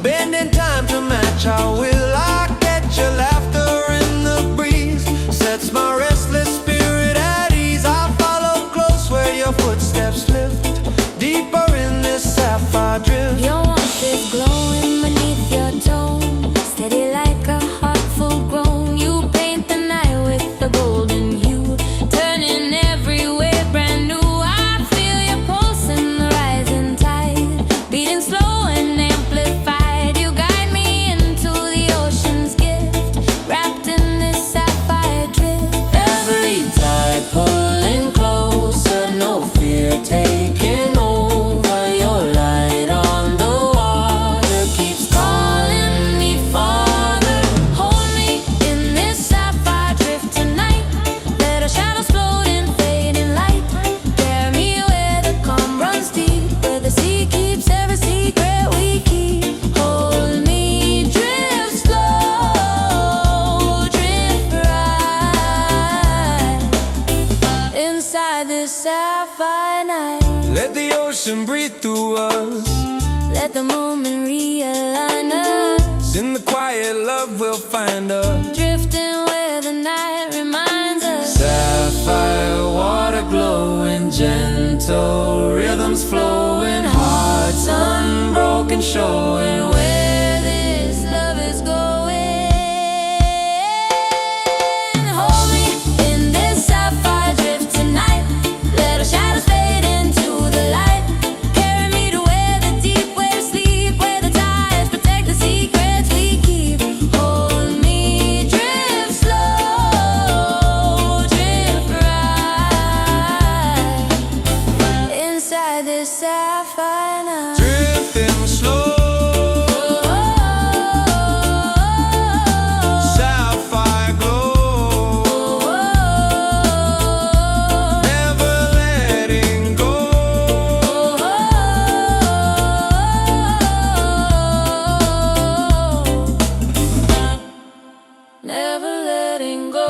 bending time to match our will. I catch your laughter in the breeze, sets my restless spirit at ease. I follow close where your footsteps lift, deeper in this sapphire drift. Your warmth is glowing beneath your tone, steady like a heart full grown. You paint the night with the golden hue, turning every wave brand new. I feel your pulse in the rising tide, beating slow and amplified. You guide me into the ocean's gift, wrapped in this sapphire drift. Every tide pulling closer, no fear taking over. Your light on the water keeps calling me farther. Hold me in this sapphire drift tonight. Let our shadows float in fading light. Carry me where the calm runs deep, where the sea keeps every secret we keep. Hold me, drift slow, drift right inside this sapphire night. Let the ocean breathe through us, Let the moment realign us, in the quiet love we'll find us. drifting where the night reminds us. Sapphire water glowing, gentle rhythms flowing, hearts unbroken, showing where this love is going. Hold me in this sapphire drift tonight. Let our shadows fade into the light. Carry me to where the deep waves sleep, where the tides protect the secrets we keep. Hold me, drift slow, drift right inside this sapphire night. Drifting slow, sapphire glow, never letting go. Never letting go.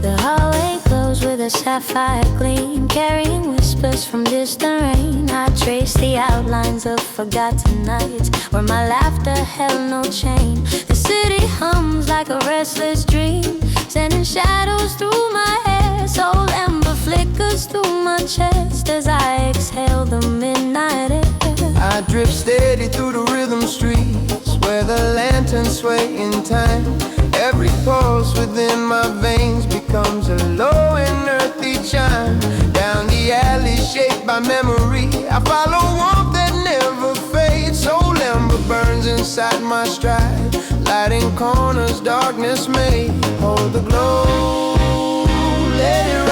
The hallway glows with a sapphire gleam, carrying whispers from distant rain. I trace the outlines of forgotten nights, where my laughter held no chain. The city hums like a restless dream, sending shadows through my hair. Soul ember flickers through my chest as I exhale the midnight air. I drift steady through the rhythm streets, where the lanterns sway in time. Every pulse within my veins becomes a low and earthy chime. Down the alley shaped by memory, I follow warmth that never fades. Soul ember burns inside my stride, lighting corners darkness made. Hold the glow, let it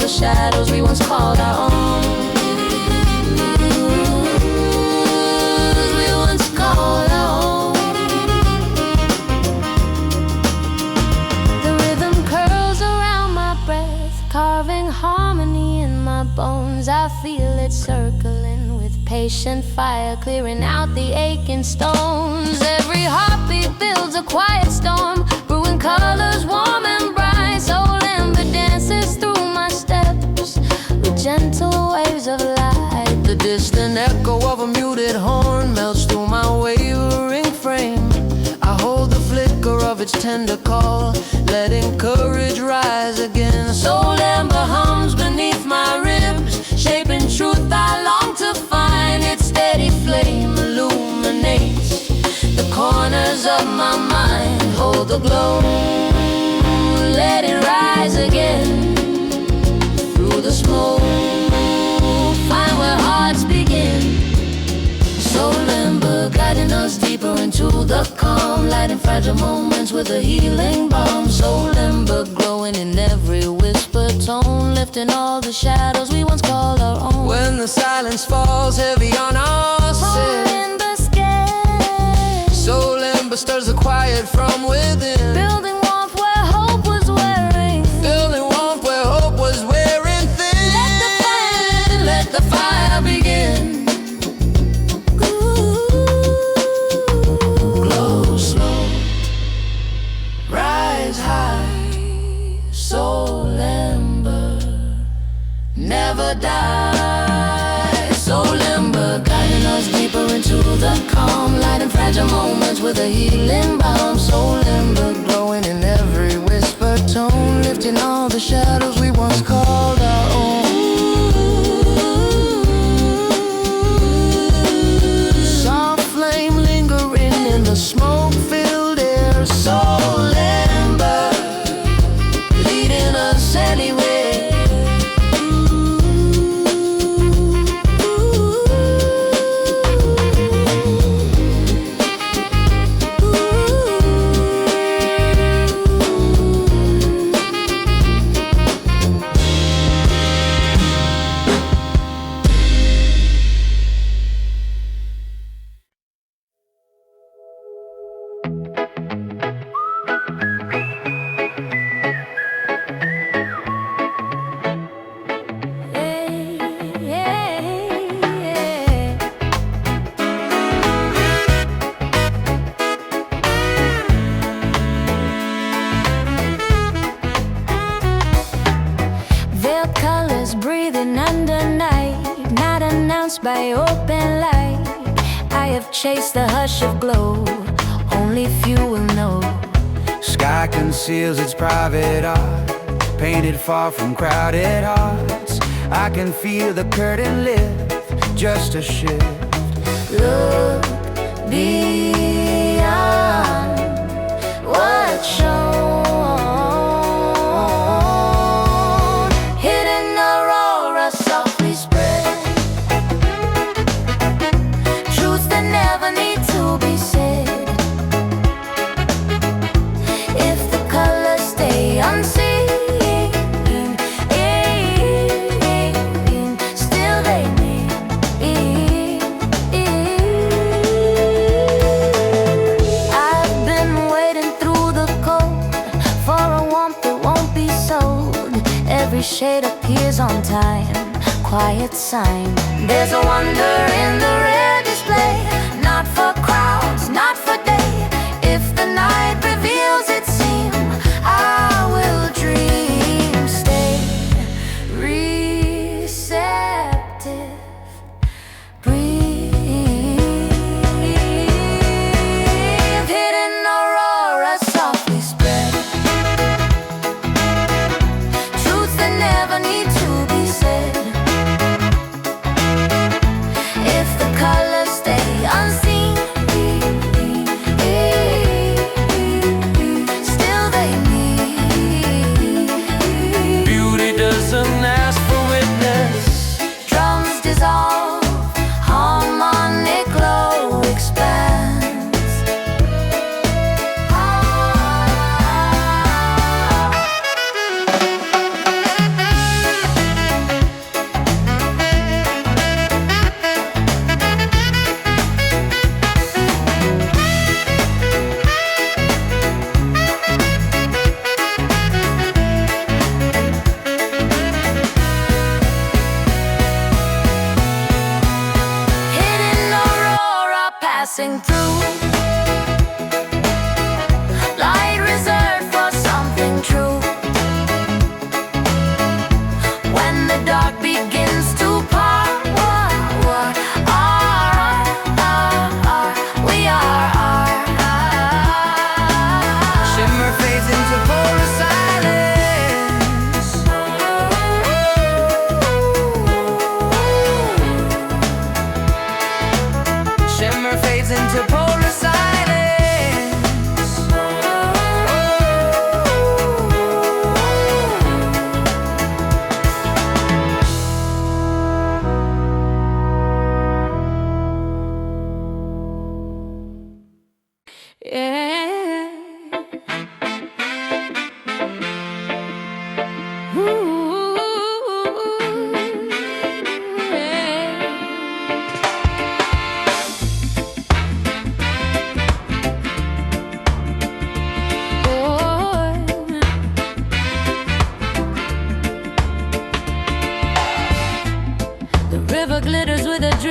the shadows we once called our own. We once called our own. The rhythm curls around my breath, carving harmony in my bones. I feel it circling with patient fire, clearing out the aching stones. Every heartbeat builds a quiet storm, brewing colors warm and bright. Soul Ember dances through my steps with gentle waves of light. The distant echo of a muted horn melts through my wavering frame. I hold the flicker of its tender call, letting courage rise again. Soul Ember hums beneath my ribs, shaping truth I long to find. Its steady flame illuminates the corners of my mind. Hold the glow, let it rise again. Through the smoke, find where hearts begin. Soul Ember guiding us deeper into the calm, lighting fragile moments with a healing balm. Soul Ember glowing in every whisper tone, lifting all the shadows we once called our own. When the silence falls heavy on our Soul sin, Ember scared, Soul Ember stirs the quiet from within, building warmth where hope was wearing. building warmth where hope was wearing thin. Let the fire begin. Glow slow, rise high. Soul Ember never die. Soul Ember guiding us deeper into the calm, lighting fragile moments with a healing balm. Soul Ember Glowing in every whisper tone, lifting all the shadows we once called our own. Soft flame lingering in the smoke-filled air. Soul Ember leading us anywhere. Veiled colors breathing under night, not announced by open light. I have chased the hush of glow, only few will know. Sky conceals its private art, painted far from crowded hearts. I can feel the curtain lift, just a shift. Look beyond what's shown. Hidden aurora softly spread, truths that never need to be said. If the colors stay unseen, still they mean. I've been waiting through the cold for a warmth that won't be sold. Every shade appears on time, quiet sign. There's a wonder in the rare display, not for crowds, not for day. If the night reveals its seam, I will dream. Stay receptive, breathe. Hidden aurora softly spread, truths that never need to be said. If the colors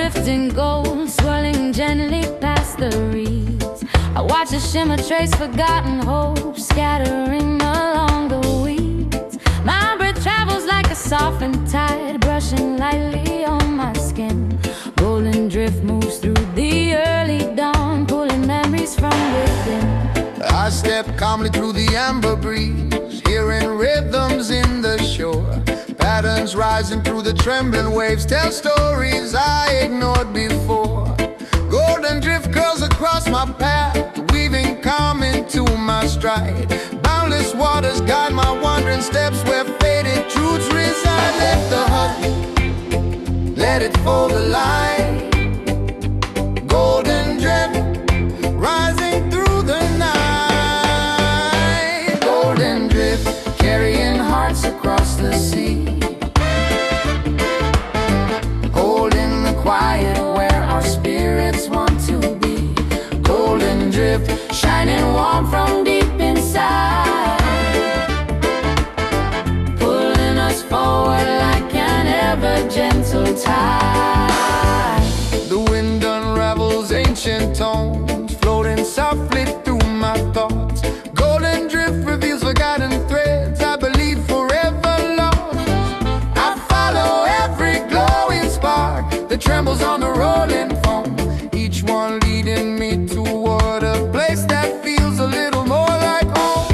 drifting gold, swirling gently past the reeds. I watch a shimmer trace forgotten hope, scattering along the weeds. My breath travels like a softened tide, brushing lightly on my skin. Golden drift moves through the early dawn, pulling memories from within. I step calmly through the amber breeze, hearing rhythms in the shore. Patterns rising through the trembling waves tell stories I ignored before. Golden drift curls across my path, weaving calm into my stride. Boundless waters guide my wandering steps where faded truths reside. Let the hustle, let it fold the line. Golden drift rising through the night. Golden drift carrying hearts across the sea. Holding the quiet where our spirits want to be. Golden drift shining warm from deep inside, pulling us forward like an ever gentle tide. The wind unravels ancient tones, floating softly through my thoughts. Golden drift reveals forgotten threads I believe forever lost. I follow every glowing spark that trembles on the rolling foam, each one leading me toward a place that feels a little more like home.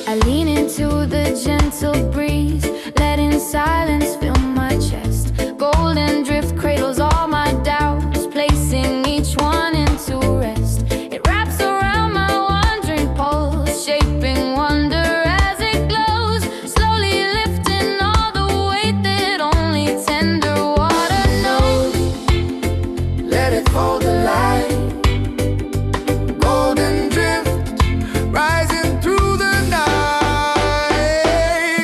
I lean into the gentle breeze, letting silence fill my chest. Golden drift cradles all my doubts, placing each one into rest. It wraps around my wandering pulse, shaping wonder as it glows, slowly lifting all the weight that only tender water knows. Let it hold the light. Golden drift rising through the night.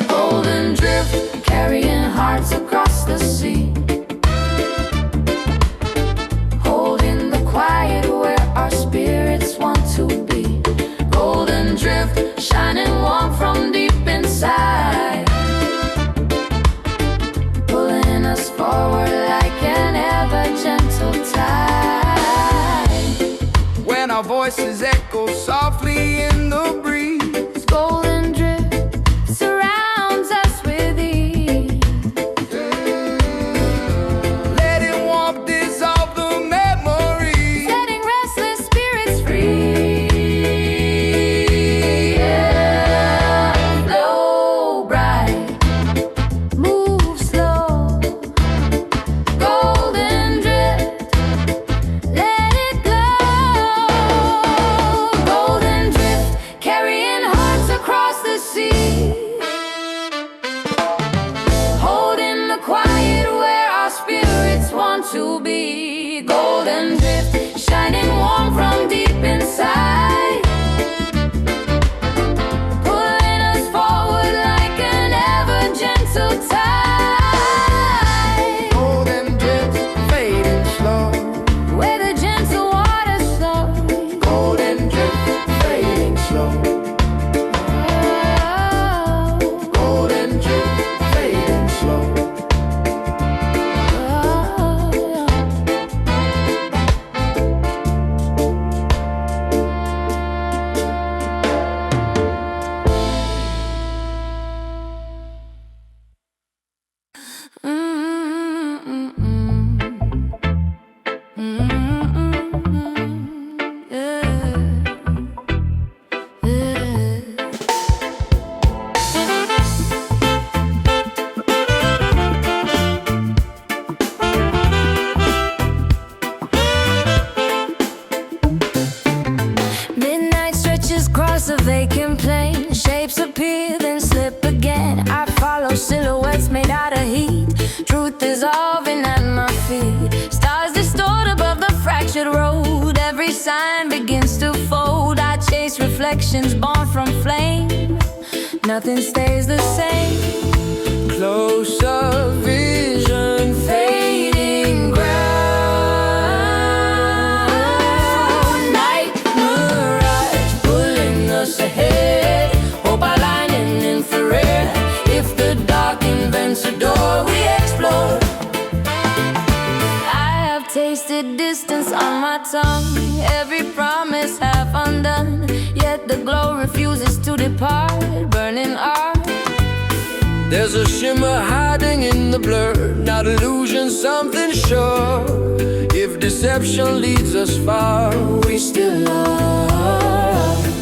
Golden drift Carrying hearts across the sea, holding the quiet where our spirits want to be. golden drift Shining warm from deep inside, pulling us forward like an ever gentle tide. when our voices echo softly in the breeze. Golden drift surrounds us with ease. Letting warmth dissolve the memories. Setting restless spirits free. Yeah. Flow bright, move slow. Golden drift, let it glow. Golden drift, carrying hearts across the sea. Holding the quiet where our spirits want to be. Golden drift, shining warm from deep inside, pulling us forward like an ever gentle tide. Golden drift fading slow. Where the gentle waters flow. Golden drift fading slow. Golden drift fading slow. Midnight stretches across a vacant plain. Shapes appear, then slip again. I follow silhouettes made out of heat. Truth dissolving at my feet. Stars distort above the fractured road. Every sign begins to fold. I chase reflections born from flame. Nothing stays the same. Closer vision fading ground. Night mirage pulling us ahead. Hope our line in infrared. If the dark invents a door, we explore. I have song, every promise half undone, yet the glow refuses to depart, burning art. There's a shimmer hiding in the blur, not illusion, something sure. If deception leads us far, we still are.